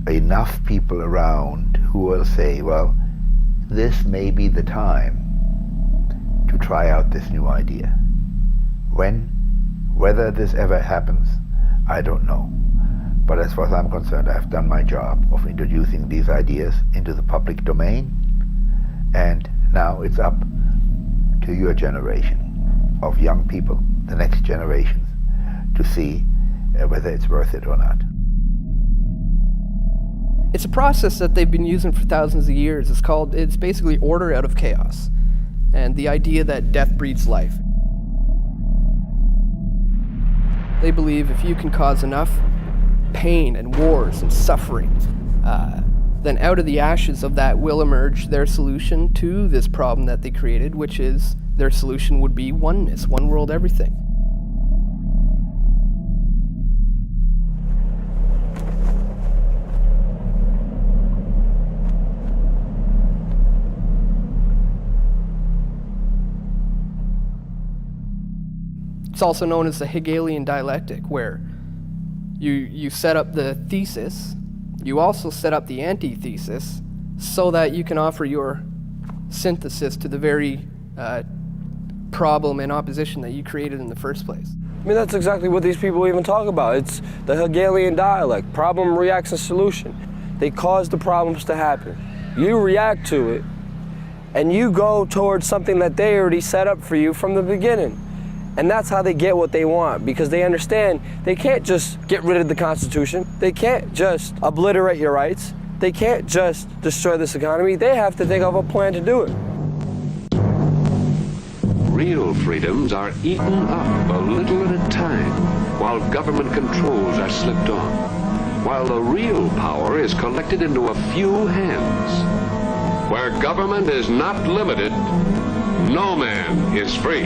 enough people around who will say, well, this may be the time to try out this new idea. Whether this ever happens, I don't know. But as far as I'm concerned, I've done my job of introducing these ideas into the public domain, and now it's up to your generation of young people, the next generations, to see whether it's worth it or not. It's a process that they've been using for thousands of years. It's basically order out of chaos, and the idea that death breeds life. They believe if you can cause enough pain and wars and suffering, then out of the ashes of that will emerge their solution to this problem that they created, which is their solution would be oneness, one world, everything. It's also known as the Hegelian dialectic, where you set up the thesis, you also set up the antithesis, so that you can offer your synthesis to the very problem and opposition that you created in the first place. I mean, that's exactly what these people even talk about. It's the Hegelian dialect, problem, reaction, solution. They cause the problems to happen. You react to it, and you go towards something that they already set up for you from the beginning. And that's how they get what they want, because they understand they can't just get rid of the Constitution. They can't just obliterate your rights. They can't just destroy this economy. They have to think of a plan to do it. Real freedoms are eaten up a little at a time, while government controls are slipped on, while the real power is collected into a few hands. Where government is not limited, no man is free.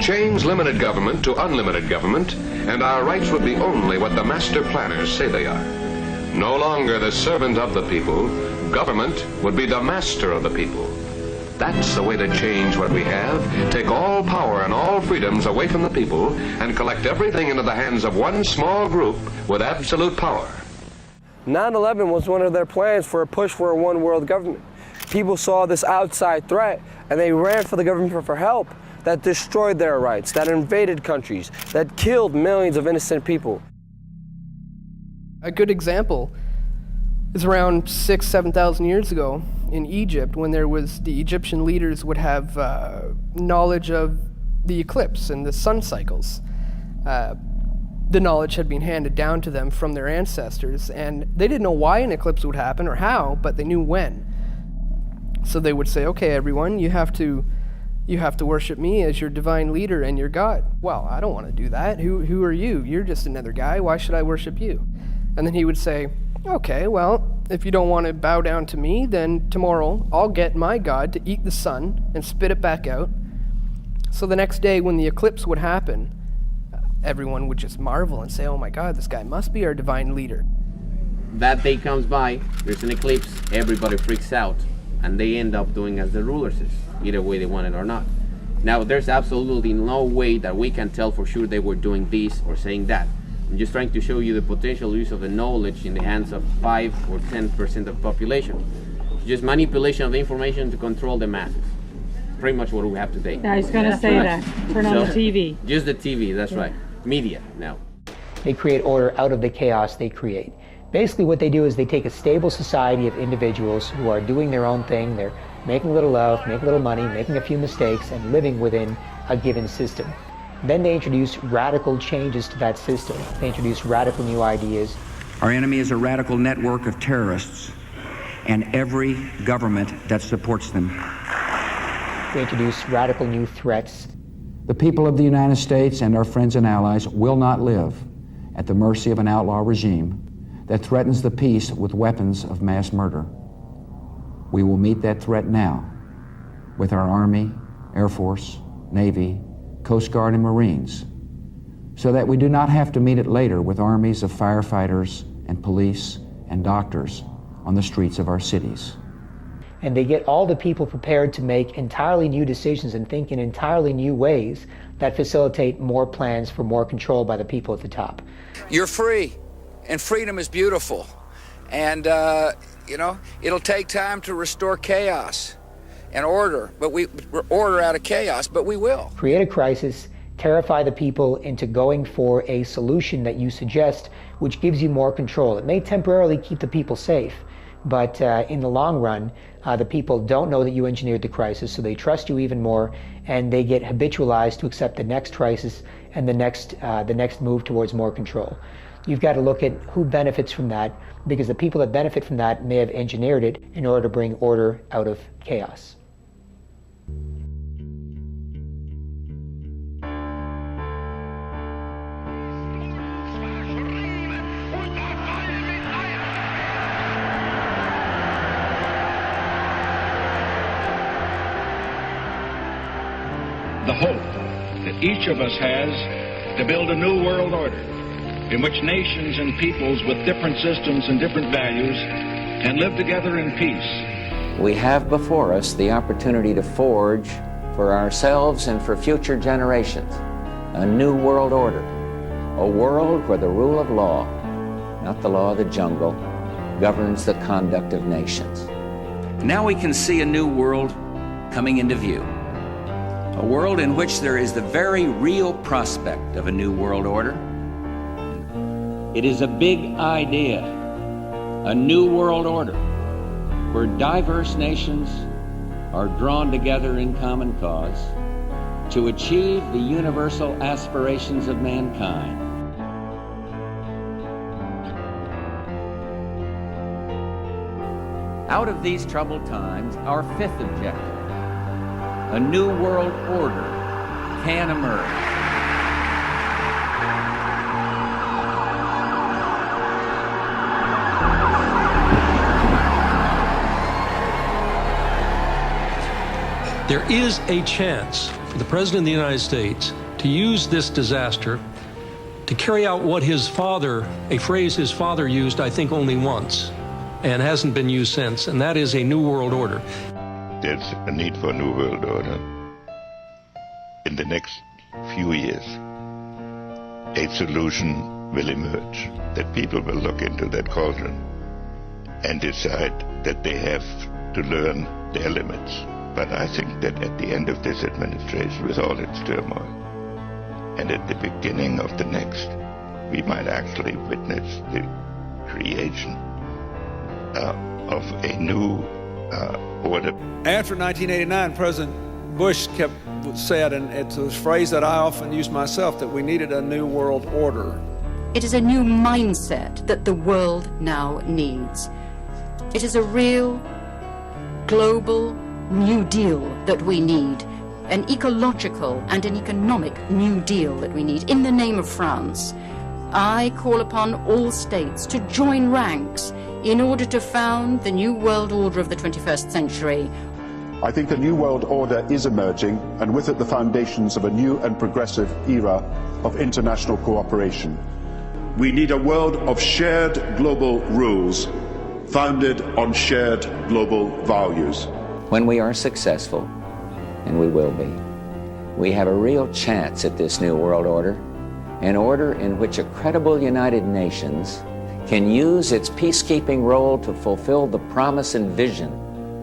Change limited government to unlimited government, and our rights would be only what the master planners say they are. No longer the servant of the people, government would be the master of the people. That's the way to change what we have, take all power and all freedoms away from the people, and collect everything into the hands of one small group with absolute power. 9/11 was one of their plans for a push for a one world government. People saw this outside threat, and they ran for the government for help. That destroyed their rights, that invaded countries, that killed millions of innocent people. A good example is around 6,000 to 7,000 years ago, in Egypt, when there was the Egyptian leaders would have knowledge of the eclipse and the sun cycles. The knowledge had been handed down to them from their ancestors, and they didn't know why an eclipse would happen or how, but they knew when. So they would say, okay, everyone, you have to worship me as your divine leader and your God. Well, I don't want to do that. Who are you? You're just another guy. Why should I worship you? And then he would say, okay, well, if you don't want to bow down to me, then tomorrow I'll get my God to eat the sun and spit it back out. So the next day when the eclipse would happen, everyone would just marvel and say, oh my God, this guy must be our divine leader. That day comes by, there's an eclipse, everybody freaks out, and they end up doing as the rulers is, either way they want it or not. Now, there's absolutely no way that we can tell for sure they were doing this or saying that. I'm just trying to show you the potential use of the knowledge in the hands of 5 or 10% of the population. Just manipulation of the information to control the masses. Pretty much what we have today. I was going to say that. Turn on the TV. Just the TV, that's right. Media now. They create order out of the chaos they create. Basically what they do is they take a stable society of individuals who are doing their own thing. They're making a little love, making a little money, making a few mistakes, and living within a given system. Then they introduce radical changes to that system. They introduce radical new ideas. Our enemy is a radical network of terrorists and every government that supports them. They introduce radical new threats. The people of the United States and our friends and allies will not live at the mercy of an outlaw regime that threatens the peace with weapons of mass murder. We will meet that threat now with our Army, Air Force, Navy, Coast Guard, and Marines, so that we do not have to meet it later with armies of firefighters and police and doctors on the streets of our cities. And they get all the people prepared to make entirely new decisions and think in entirely new ways that facilitate more plans for more control by the people at the top. You're free, and freedom is beautiful. And, it'll take time to restore chaos and order, order out of chaos, but we will. Create a crisis, terrify the people into going for a solution that you suggest, which gives you more control. It may temporarily keep the people safe, but in the long run, the people don't know that you engineered the crisis, so they trust you even more, and they get habitualized to accept the next crisis and the next move towards more control. You've got to look at who benefits from that, because the people that benefit from that may have engineered it in order to bring order out of chaos. The hope that each of us has to build a new world order in which nations and peoples with different systems and different values can live together in peace. We have before us the opportunity to forge for ourselves and for future generations a new world order, a world where the rule of law, not the law of the jungle, governs the conduct of nations. Now we can see a new world coming into view. A world in which there is the very real prospect of a new world order. It is a big idea, a new world order, where diverse nations are drawn together in common cause to achieve the universal aspirations of mankind. Out of these troubled times, our fifth objective, a new world order, can emerge. There is a chance for the President of the United States to use this disaster to carry out what his father, a phrase his father used, I think, only once, and hasn't been used since, and that is a new world order. There's a need for a new world order. In the next few years, a solution will emerge, that people will look into that cauldron and decide that they have to learn their limits. But I think that at the end of this administration, with all its turmoil, and at the beginning of the next, we might actually witness the creation of a new order. After 1989, President Bush said, and it's a phrase that I often use myself, that we needed a new world order. It is a new mindset that the world now needs. It is a real, global New Deal that we need, an ecological and an economic New Deal that we need. In the name of France, I call upon all states to join ranks in order to found the new world order of the 21st century. I think a new world order is emerging, and with it the foundations of a new and progressive era of international cooperation. We need a world of shared global rules, founded on shared global values. When we are successful, and we will be, we have a real chance at this new world order, an order in which a credible United Nations can use its peacekeeping role to fulfill the promise and vision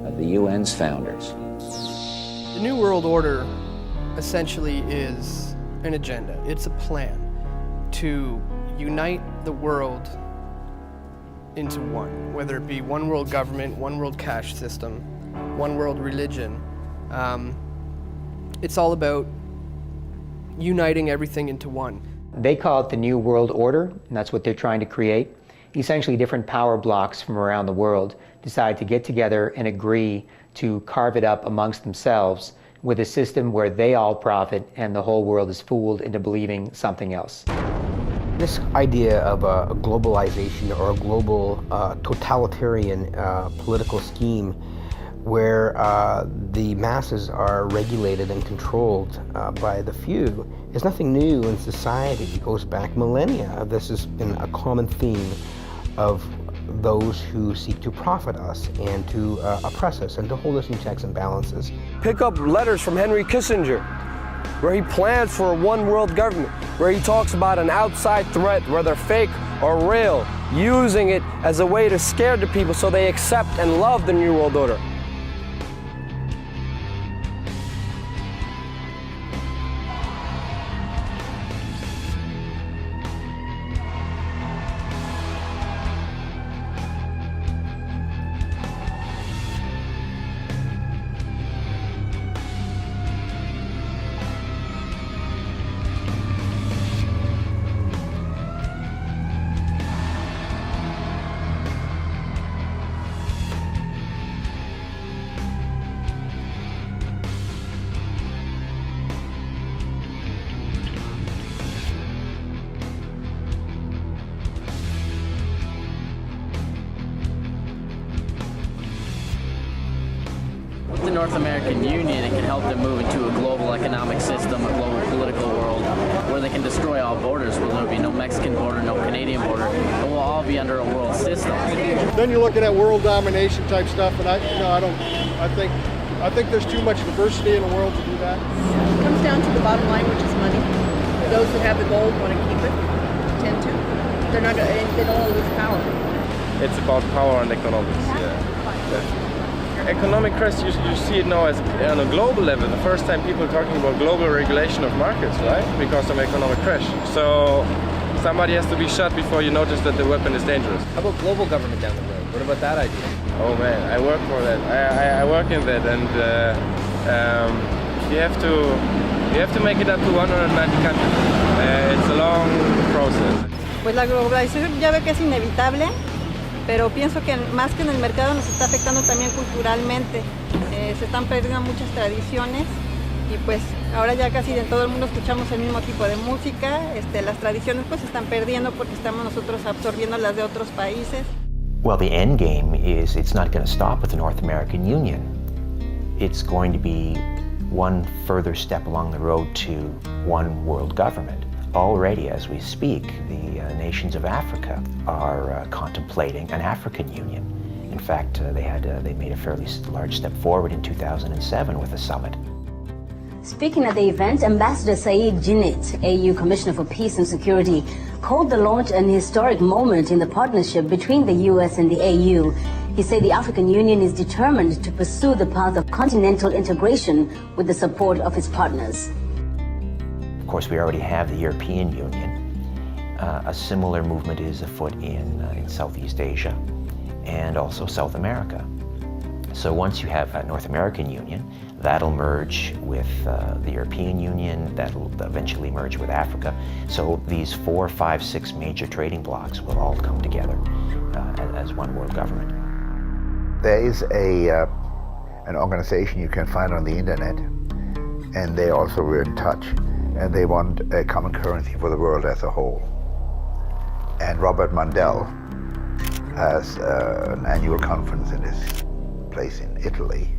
of the UN's founders. The New World Order essentially is an agenda. It's a plan to unite the world into one, whether it be one world government, one world cash system, one world religion. It's all about uniting everything into one. They call it the New World Order, and that's what they're trying to create. Essentially, different power blocks from around the world decide to get together and agree to carve it up amongst themselves with a system where they all profit and the whole world is fooled into believing something else. This idea of a globalization or a global totalitarian political scheme where the masses are regulated and controlled by the few is nothing new in society. It goes back millennia. This has been a common theme of those who seek to profit us and to oppress us and to hold us in checks and balances. Pick up letters from Henry Kissinger, where he plans for a one world government, where he talks about an outside threat, whether fake or real, using it as a way to scare the people so they accept and love the New World Order. The North American Union, it can help them move into a global economic system, a global political world, where they can destroy all borders, where there'll be no Mexican border, no Canadian border, and we'll all be under a world system. Then you're looking at world domination type stuff, and I think there's too much diversity in the world to do that. It comes down to the bottom line, which is money. Those who have the gold want to keep it, tend to. They don't want to lose power. It's about power and economics, yeah. Economic crash, you see it now as on a global level. The first time people are talking about global regulation of markets, right? Because of economic crash. So somebody has to be shot before you notice that the weapon is dangerous. How about global government down the road? What about that idea? Oh man, I work for that. I work in that, and you have to make it up to 190 countries. It's a long process. Pues la globalización ya ve que es inevitable. Pero pienso que más que en el mercado nos está afectando también culturalmente. Se están perdiendo muchas tradiciones y pues ahora ya casi en todo el mundo escuchamos el mismo tipo de música. Las tradiciones pues se están perdiendo porque estamos nosotros absorbiendo las de otros países. Well, the end game is it's not going to stop with the North American Union. It's going to be one further step along the road to one world government. Already, as we speak, the nations of Africa are contemplating an African Union. In fact, they made a fairly large step forward in 2007 with a summit. Speaking at the event, Ambassador Saeed Djinnit, AU Commissioner for Peace and Security, called the launch an historic moment in the partnership between the US and the AU. He said the African Union is determined to pursue the path of continental integration with the support of its partners. Of course, we already have the European Union. A similar movement is afoot in Southeast Asia and also South America. So once you have a North American Union, that'll merge with the European Union, that'll eventually merge with Africa. So these 4, 5, 6 major trading blocs will all come together as one world government. There is an organization you can find on the internet, and they also were in touch, and they want a common currency for the world as a whole. And Robert Mundell has an annual conference in this place in Italy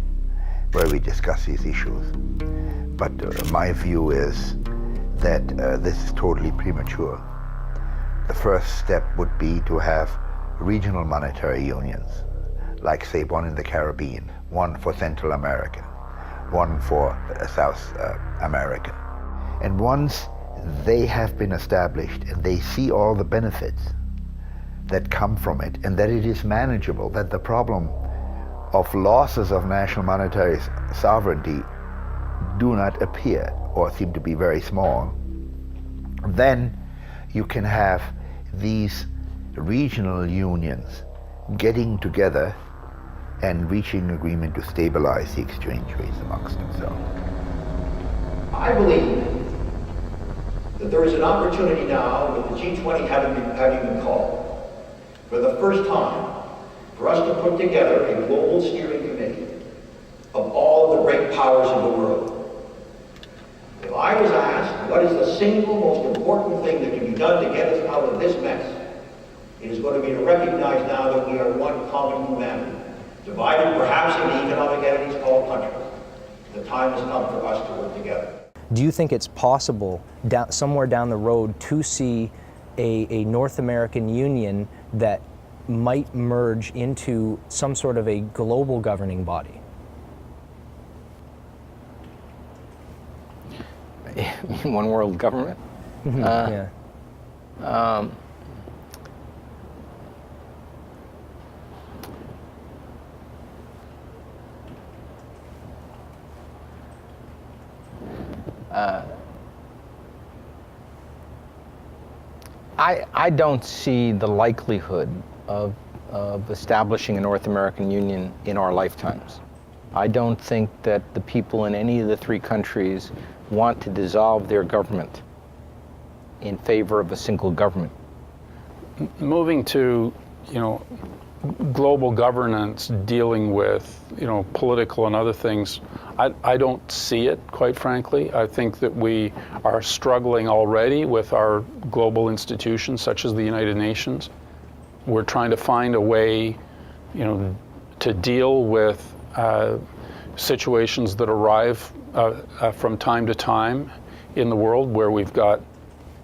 where we discuss these issues. But my view is that this is totally premature. The first step would be to have regional monetary unions, like say one in the Caribbean, one for Central America, one for South America. And once they have been established and they see all the benefits that come from it and that it is manageable, that the problem of losses of national monetary sovereignty do not appear or seem to be very small, then you can have these regional unions getting together and reaching agreement to stabilize the exchange rates amongst themselves. I believe that there is an opportunity now, with the G20 having been called, for the first time, for us to put together a global steering committee of all of the great powers of the world. If I was asked what is the single most important thing that can be done to get us out of this mess, it is going to be to recognize now that we are one common humanity, divided perhaps into economic entities called countries. The time has come for us to work together. Do you think it's possible somewhere down the road to see a North American Union that might merge into some sort of a global governing body? One world government? Yeah. I don't see the likelihood of establishing a North American Union in our lifetimes. I don't think that the people in any of the 3 countries want to dissolve their government in favor of a single government. Moving to, global governance dealing with, political and other things, I don't see it, quite frankly. I think that we are struggling already with our global institutions, such as the United Nations. We're trying to find a way, to deal with situations that arrive from time to time in the world where we've got,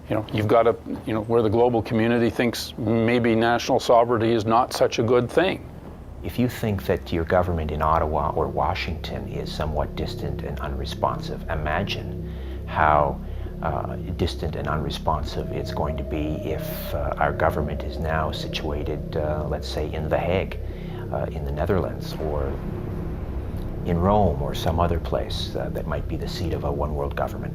where the global community thinks maybe national sovereignty is not such a good thing. If you think that your government in Ottawa or Washington is somewhat distant and unresponsive, imagine how distant and unresponsive it's going to be if our government is now situated, let's say, in The Hague, in the Netherlands, or in Rome, or some other place that might be the seat of a one world government.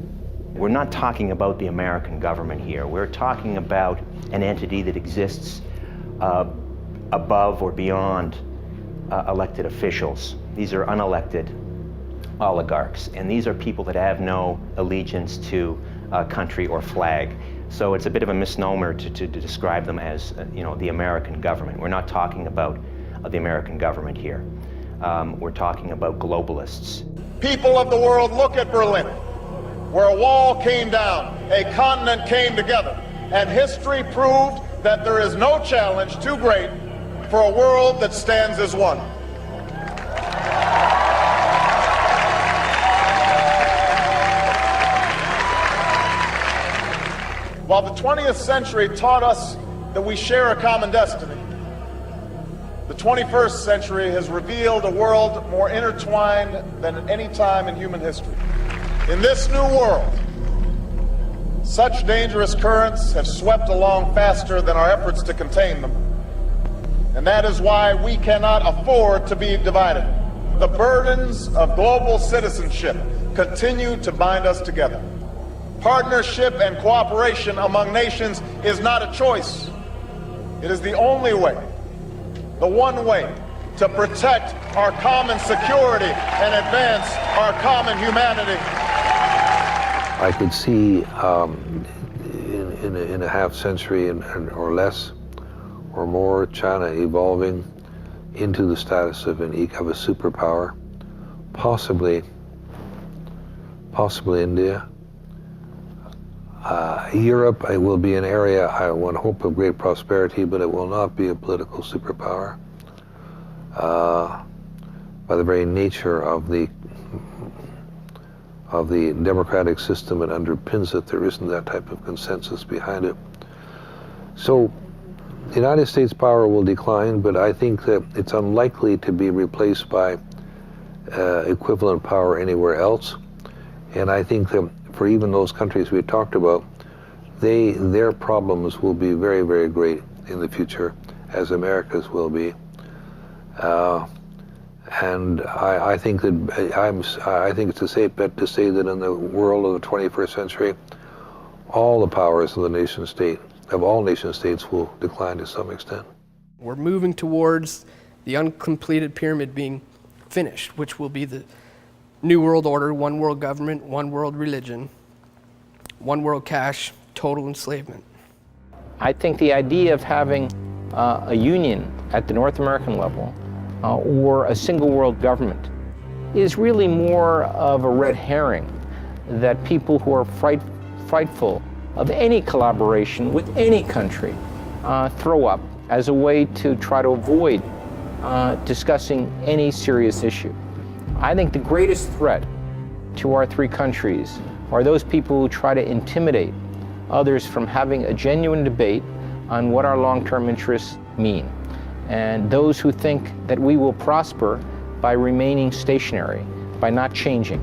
We're not talking about the American government here. We're talking about an entity that exists above or beyond elected officials. These are unelected oligarchs, and these are people that have no allegiance to a country or flag. So it's a bit of a misnomer to describe them as, the American government. We're not talking about the American government here. We're talking about globalists. People of the world, look at Berlin, where a wall came down, a continent came together, and history proved that there is no challenge too great for a world that stands as one. While the 20th century taught us that we share a common destiny, the 21st century has revealed a world more intertwined than at any time in human history. In this new world, such dangerous currents have swept along faster than our efforts to contain them. And that is why we cannot afford to be divided. The burdens of global citizenship continue to bind us together. Partnership and cooperation among nations is not a choice. It is the only way, the one way, to protect our common security and advance our common humanity. I could see in a half century or less or more, China evolving into the status of a superpower, possibly India. Europe will be an area, I would hope, of great prosperity, but it will not be a political superpower. By the very nature of the democratic system that underpins it, there isn't that type of consensus behind it. So the United States power will decline, but I think that it's unlikely to be replaced by equivalent power anywhere else. And I think that for even those countries we talked about, their problems will be very, very great in the future, as America's will be. And I think it's a safe bet to say that in the world of the 21st century, all the powers of all nation states will decline to some extent. We're moving towards the uncompleted pyramid being finished, which will be the New World Order, one world government, one world religion, one world cash, total enslavement. I think the idea of having a union at the North American level or a single world government is really more of a red herring that people who are frightful of any collaboration with any country throw up as a way to try to avoid discussing any serious issue. I think the greatest threat to our three countries are those people who try to intimidate others from having a genuine debate on what our long-term interests mean, and those who think that we will prosper by remaining stationary, by not changing.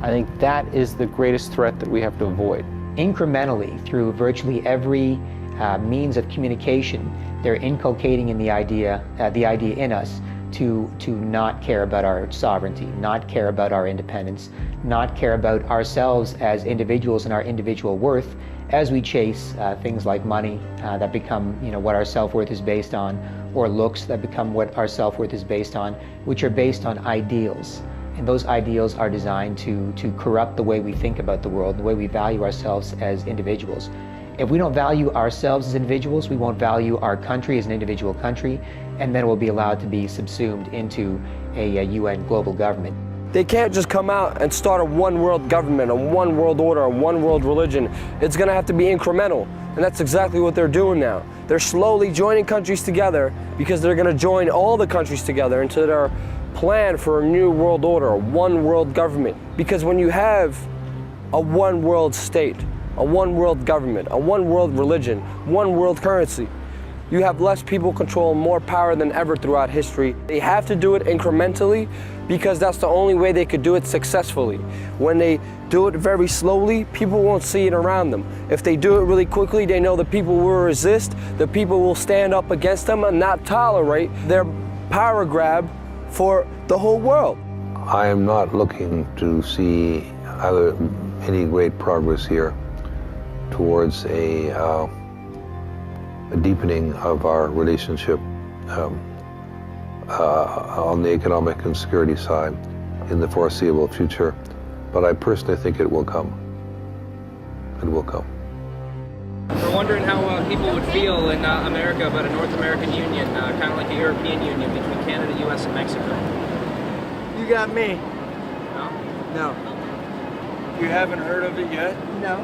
I think that is the greatest threat that we have to avoid. Incrementally, through virtually every means of communication, they're inculcating in the idea in us to not care about our sovereignty, not care about our independence, not care about ourselves as individuals and our individual worth as we chase things like money that become what our self-worth is based on, or looks that become what our self-worth is based on, which are based on ideals. And those ideals are designed to corrupt the way we think about the world, the way we value ourselves as individuals. If we don't value ourselves as individuals, we won't value our country as an individual country, and then we'll be allowed to be subsumed into a UN global government. They can't just come out and start a one world government, a one world order, a one world religion. It's gonna have to be incremental, and that's exactly what they're doing now. They're slowly joining countries together because they're gonna join all the countries together into their plan for a new world order, a one world government. Because when you have a one world state, a one world government, a one world religion, one world currency, you have less people control, more power than ever throughout history. They have to do it incrementally because that's the only way they could do it successfully. When they do it very slowly, people won't see it around them. If they do it really quickly, they know the people will resist, the people will stand up against them and not tolerate their power grab for the whole world. I am not looking to see any great progress here towards a deepening of our relationship on the economic and security side in the foreseeable future, but I personally think it will come. It will come. We're wondering how people would feel in America about a North American Union, kind of like a European Union between Canada, U.S., and Mexico. You got me. No? No. You haven't heard of it yet? No.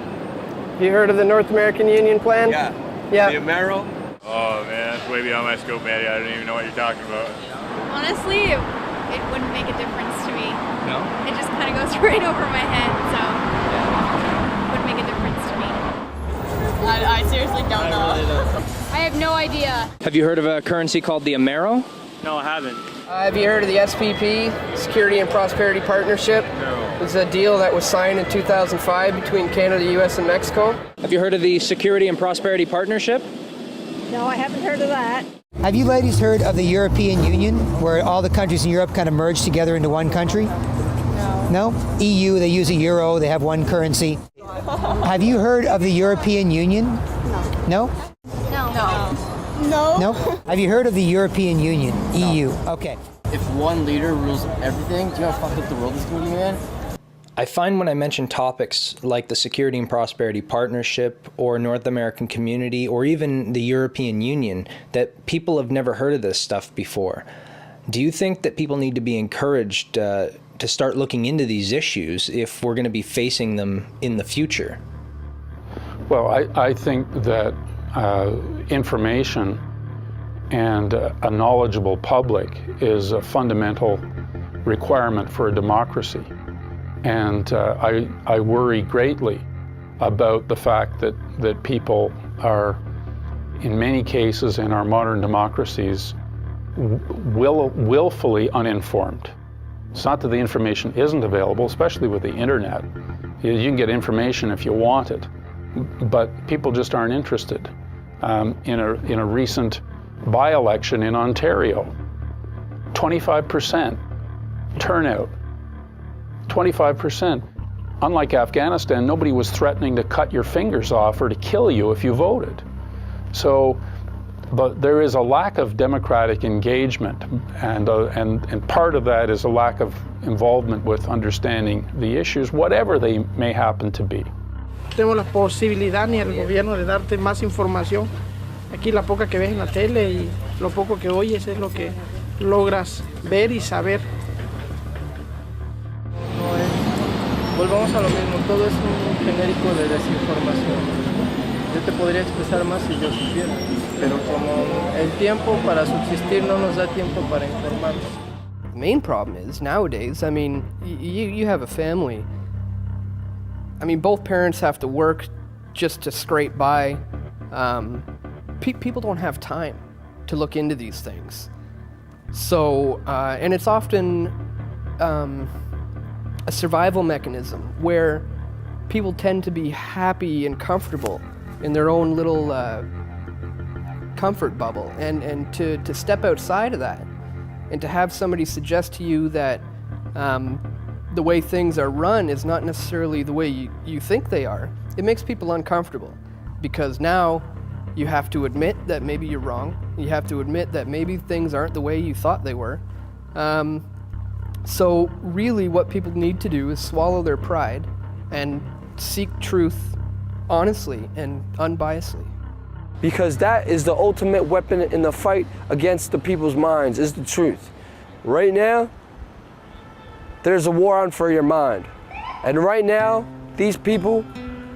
You heard of the North American Union plan? Yeah. Yeah. The Amero? Oh man, that's way beyond my scope, Maddie. I don't even know what you're talking about. Honestly, it wouldn't make a difference to me. No? It just kind of goes right over my head, so it wouldn't make a difference to me. I seriously don't know. Really don't. I have no idea. Have you heard of a currency called the Amero? No, I haven't. Have you heard of the SPP, Security and Prosperity Partnership? No. It's a deal that was signed in 2005 between Canada, U.S., and Mexico. Have you heard of the Security and Prosperity Partnership? No, I haven't heard of that. Have you ladies heard of the European Union, where all the countries in Europe kind of merge together into one country? No. No? EU, they use a euro, they have one currency. Have you heard of the European Union? No. No? No. No. No? Have you heard of the European Union, EU? Okay. If one leader rules everything, do you know how fucked up the world is going to be, man? I find when I mention topics like the Security and Prosperity Partnership or North American Community or even the European Union that people have never heard of this stuff before. Do you think that people need to be encouraged to start looking into these issues if we're going to be facing them in the future? Well, I think that information and a knowledgeable public is a fundamental requirement for a democracy. And I worry greatly about the fact that people are, in many cases in our modern democracies, willfully uninformed. It's not that the information isn't available, especially with the internet. You can get information if you want it, but people just aren't interested. In a recent by-election in Ontario, 25% turnout. 25%. Unlike Afghanistan, nobody was threatening to cut your fingers off or to kill you if you voted. So, but there is a lack of democratic engagement, and part of that is a lack of involvement with understanding the issues, whatever they may happen to be. Tenemos la posibilidad ni el gobierno de darte más información. Aquí la poca que ves en la tele y lo poco que oyes es lo que logras ver y saber. Volvamos a lo mismo, todo es un genérico de desinformación. Yo te podría expresar más si yo supiera, pero como el tiempo para subsistir no nos da tiempo para informarnos. The main problem is nowadays, I mean, you have a family. I mean, both parents have to work just to scrape by. People don't have time to look into these things. So, and it's often a survival mechanism where people tend to be happy and comfortable in their own little comfort bubble, and to step outside of that and to have somebody suggest to you that the way things are run is not necessarily the way you think they are, it makes people uncomfortable, because now you have to admit that maybe you're wrong, you have to admit that maybe things aren't the way you thought they were. So really what people need to do is swallow their pride and seek truth honestly and unbiasedly. Because that is the ultimate weapon in the fight against the people's minds, is the truth. Right now, there's a war on for your mind. And right now, these people,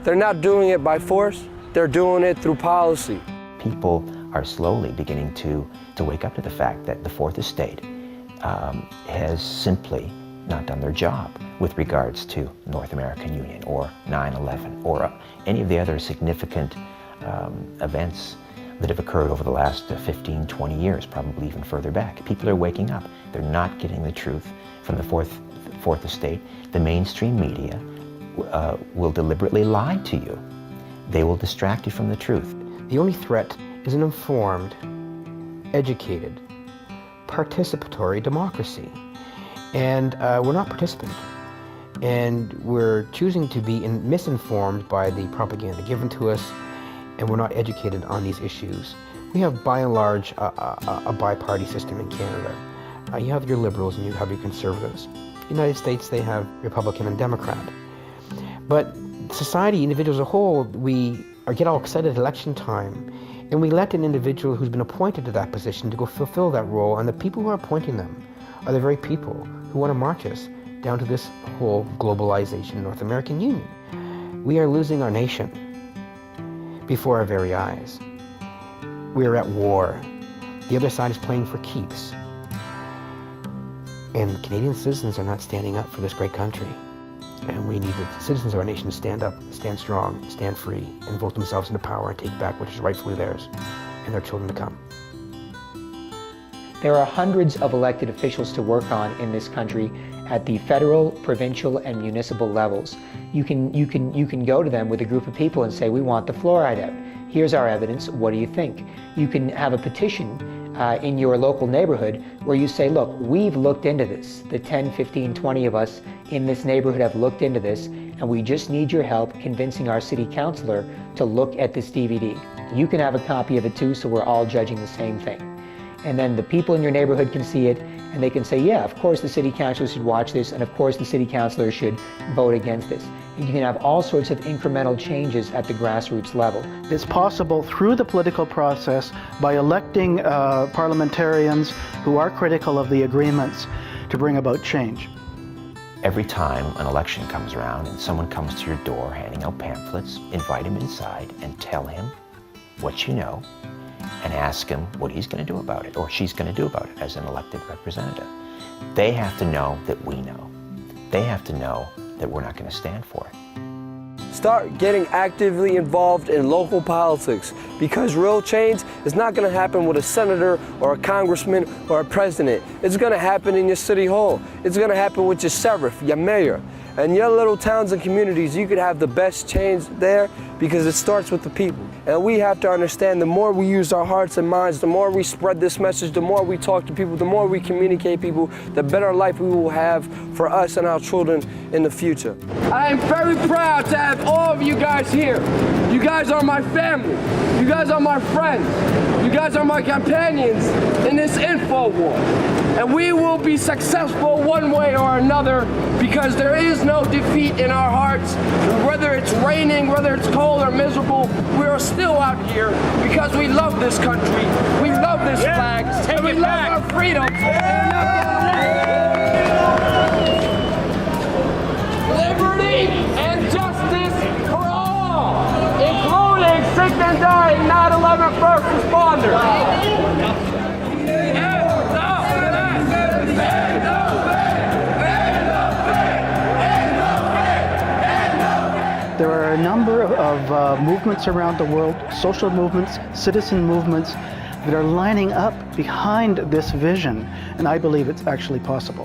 they're not doing it by force, they're doing it through policy. People are slowly beginning to wake up to the fact that the Fourth Estate has simply not done their job with regards to North American Union or 9/11 or any of the other significant events that have occurred over the last 15, 20 years, probably even further back. People are waking up. They're not getting the truth from the Fourth Estate. The mainstream media will deliberately lie to you. They will distract you from the truth. The only threat is an informed, educated, participatory democracy. And we're not participant. And we're choosing to be misinformed by the propaganda given to us, and we're not educated on these issues. We have, by and large, a bi-party system in Canada. You have your liberals and you have your conservatives. In the United States, they have Republican and Democrat. But society, individuals as a whole, we get all excited at election time, and we let an individual who's been appointed to that position to go fulfill that role, and the people who are appointing them are the very people who want to march us down to this whole globalization North American Union. We are losing our nation before our very eyes. We are at war. The other side is playing for keeps. And Canadian citizens are not standing up for this great country. And we need the citizens of our nation to stand up, stand strong, stand free, and vote themselves into power and take back what is rightfully theirs and their children to come. There are hundreds of elected officials to work on in this country at the federal, provincial, and municipal levels. You can go to them with a group of people and say, we want the fluoride out. Here's our evidence, what do you think? You can have a petition in your local neighborhood where you say, look, we've looked into this. The 10, 15, 20 of us in this neighborhood have looked into this, and we just need your help convincing our city councilor to look at this DVD. You can have a copy of it too, so we're all judging the same thing. And then the people in your neighborhood can see it, and they can say, yeah, of course the city councilor should watch this, and of course the city councilor should vote against this. And you can have all sorts of incremental changes at the grassroots level. It's possible through the political process by electing parliamentarians who are critical of the agreements to bring about change. Every time an election comes around and someone comes to your door handing out pamphlets, invite him inside and tell him what you know and ask him what he's going to do about it, or she's going to do about it as an elected representative. They have to know that we know. They have to know that we're not going to stand for it. Start getting actively involved in local politics, because real change is not going to happen with a senator or a congressman or a president. It's going to happen in your city hall. It's going to happen with your sheriff, your mayor. And your little towns and communities, you could have the best change there because it starts with the people. And we have to understand the more we use our hearts and minds, the more we spread this message, the more we talk to people, the more we communicate people, the better life we will have for us and our children in the future. I am very proud to have all of you guys here. You guys are my family. You guys are my friends. You guys are my companions in this info war. And we will be successful one way or another, because there is no defeat in our hearts. Whether it's raining, whether it's cold or miserable, we are still out here because we love this country, we love this flag, and we love our freedom. Liberty and justice for all, including sick and dying 9/11 first responders. There are a number of movements around the world, social movements, citizen movements, that are lining up behind this vision, and I believe it's actually possible.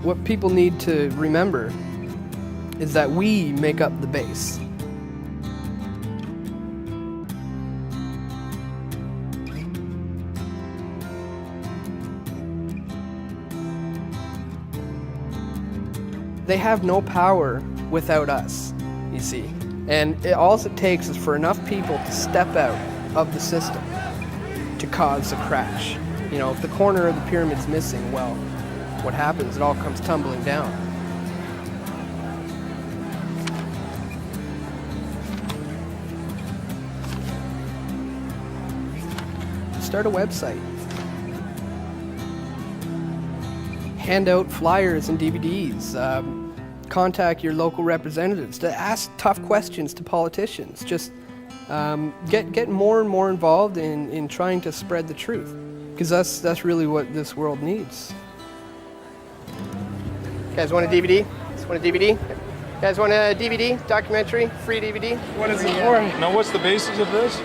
What people need to remember is that we make up the base. They have no power without us, you see. And all it takes is for enough people to step out of the system to cause a crash. You know, if the corner of the pyramid's missing, well, what happens? It all comes tumbling down. Start a website. Hand out flyers and DVDs. Contact your local representatives to ask tough questions to politicians. Just get more and more involved in trying to spread the truth, because that's really what this world needs. You guys want a DVD? Want a DVD? You guys want a DVD? Documentary? Free DVD? What is it for? Now, what's the basis of this?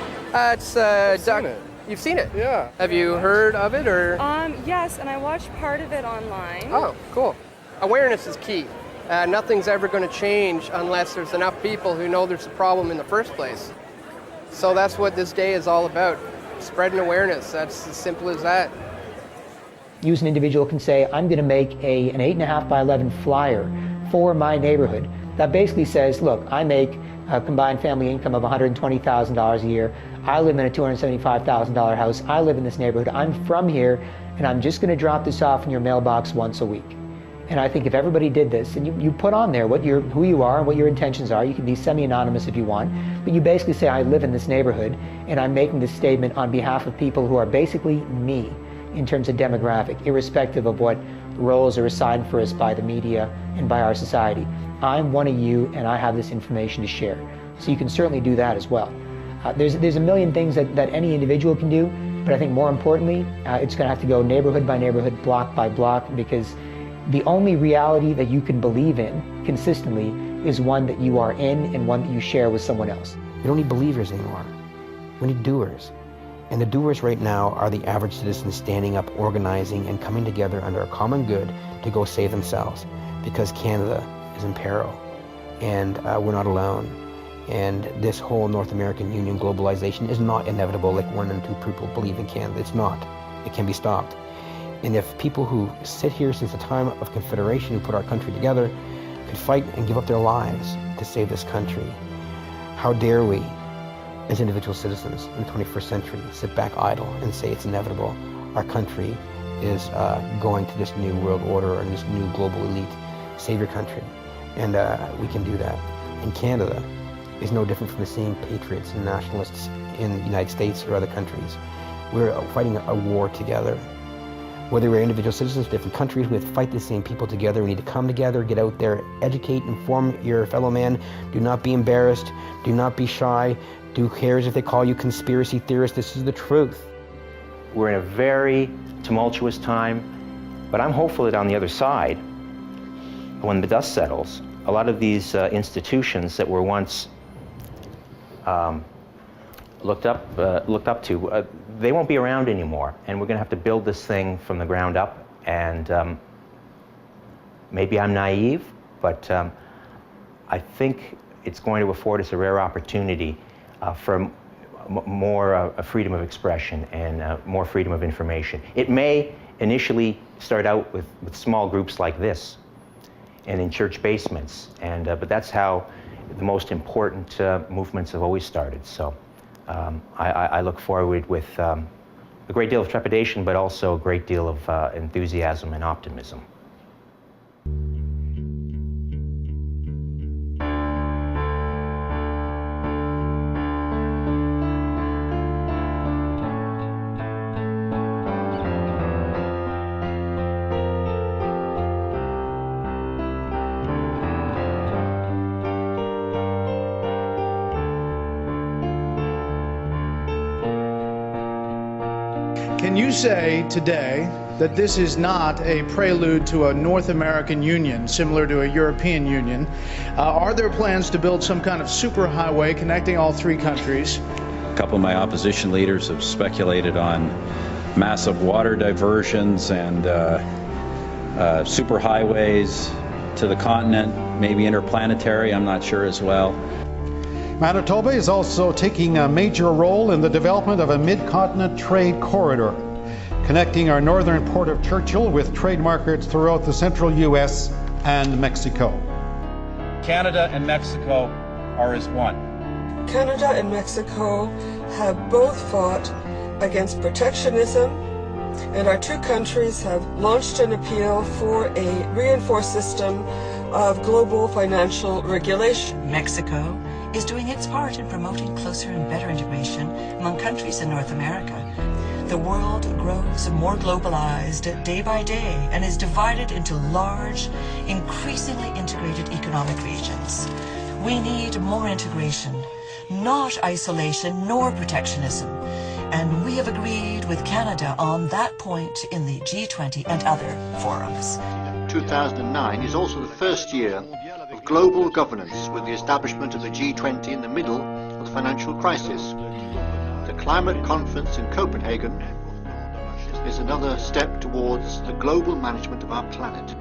You've seen it? Yeah. Have you heard of it, or? Yes, and I watched part of it online. Oh, cool. Awareness is key. Nothing's ever going to change unless there's enough people who know there's a problem in the first place. So that's what this day is all about. Spreading awareness. That's as simple as that. You as an individual can say, I'm going to make an 8.5 by 11 flyer for my neighborhood that basically says, look, I make a combined family income of $120,000 a year. I live in a $275,000 house. I live in this neighborhood. I'm from here, and I'm just going to drop this off in your mailbox once a week. And I think if everybody did this, and you put on there who you are and what your intentions are, you can be semi-anonymous if you want, but you basically say, I live in this neighborhood, and I'm making this statement on behalf of people who are basically me in terms of demographic, irrespective of what roles are assigned for us by the media and by our society. I'm one of you, and I have this information to share. So you can certainly do that as well. There's a million things that any individual can do, but I think more importantly, it's going to have to go neighborhood by neighborhood, block by block, because the only reality that you can believe in consistently is one that you are in and one that you share with someone else. We don't need believers anymore. We need doers. And the doers right now are the average citizen standing up, organizing, and coming together under a common good to go save themselves, because Canada is in peril, and we're not alone. And this whole North American Union globalization is not inevitable like 1 in 2 people believe in Canada. It's not. It can be stopped. And if people who sit here since the time of Confederation, who put our country together, could fight and give up their lives to save this country, how dare we, as individual citizens in the 21st century, sit back idle and say it's inevitable? Our country is going to this new world order and this new global elite. Save your country. And we can do that. And Canada is no different from the same patriots and nationalists in the United States or other countries. We're fighting a war together. Whether we're individual citizens of different countries, we have to fight the same people together. We need to come together, get out there, educate, inform your fellow man. Do not be embarrassed. Do not be shy. Who cares if they call you conspiracy theorists? This is the truth. We're in a very tumultuous time, but I'm hopeful that on the other side, when the dust settles, a lot of these institutions that were once looked up to, they won't be around anymore, and we're going to have to build this thing from the ground up. And maybe I'm naive, but I think it's going to afford us a rare opportunity for more freedom of expression and more freedom of information. It may initially start out with small groups like this and in church basements, but that's how the most important movements have always started. So I look forward with a great deal of trepidation, but also a great deal of enthusiasm and optimism. Can you say today that this is not a prelude to a North American Union similar to a European Union? Are there plans to build some kind of superhighway connecting all 3 countries? A couple of my opposition leaders have speculated on massive water diversions and superhighways to the continent, maybe interplanetary, I'm not sure as well. Manitoba is also taking a major role in the development of a mid-continent trade corridor, connecting our northern port of Churchill with trade markets throughout the central U.S. and Mexico. Canada and Mexico are as one. Canada and Mexico have both fought against protectionism, and our 2 countries have launched an appeal for a reinforced system of global financial regulation. Mexico is doing its part in promoting closer and better integration among countries in North America. The world grows more globalized day by day and is divided into large, increasingly integrated economic regions. We need more integration, not isolation nor protectionism. And we have agreed with Canada on that point in the G20 and other forums. 2009 is also the first year of global governance, with the establishment of the G20 in the middle of the financial crisis. The climate conference in Copenhagen is another step towards the global management of our planet.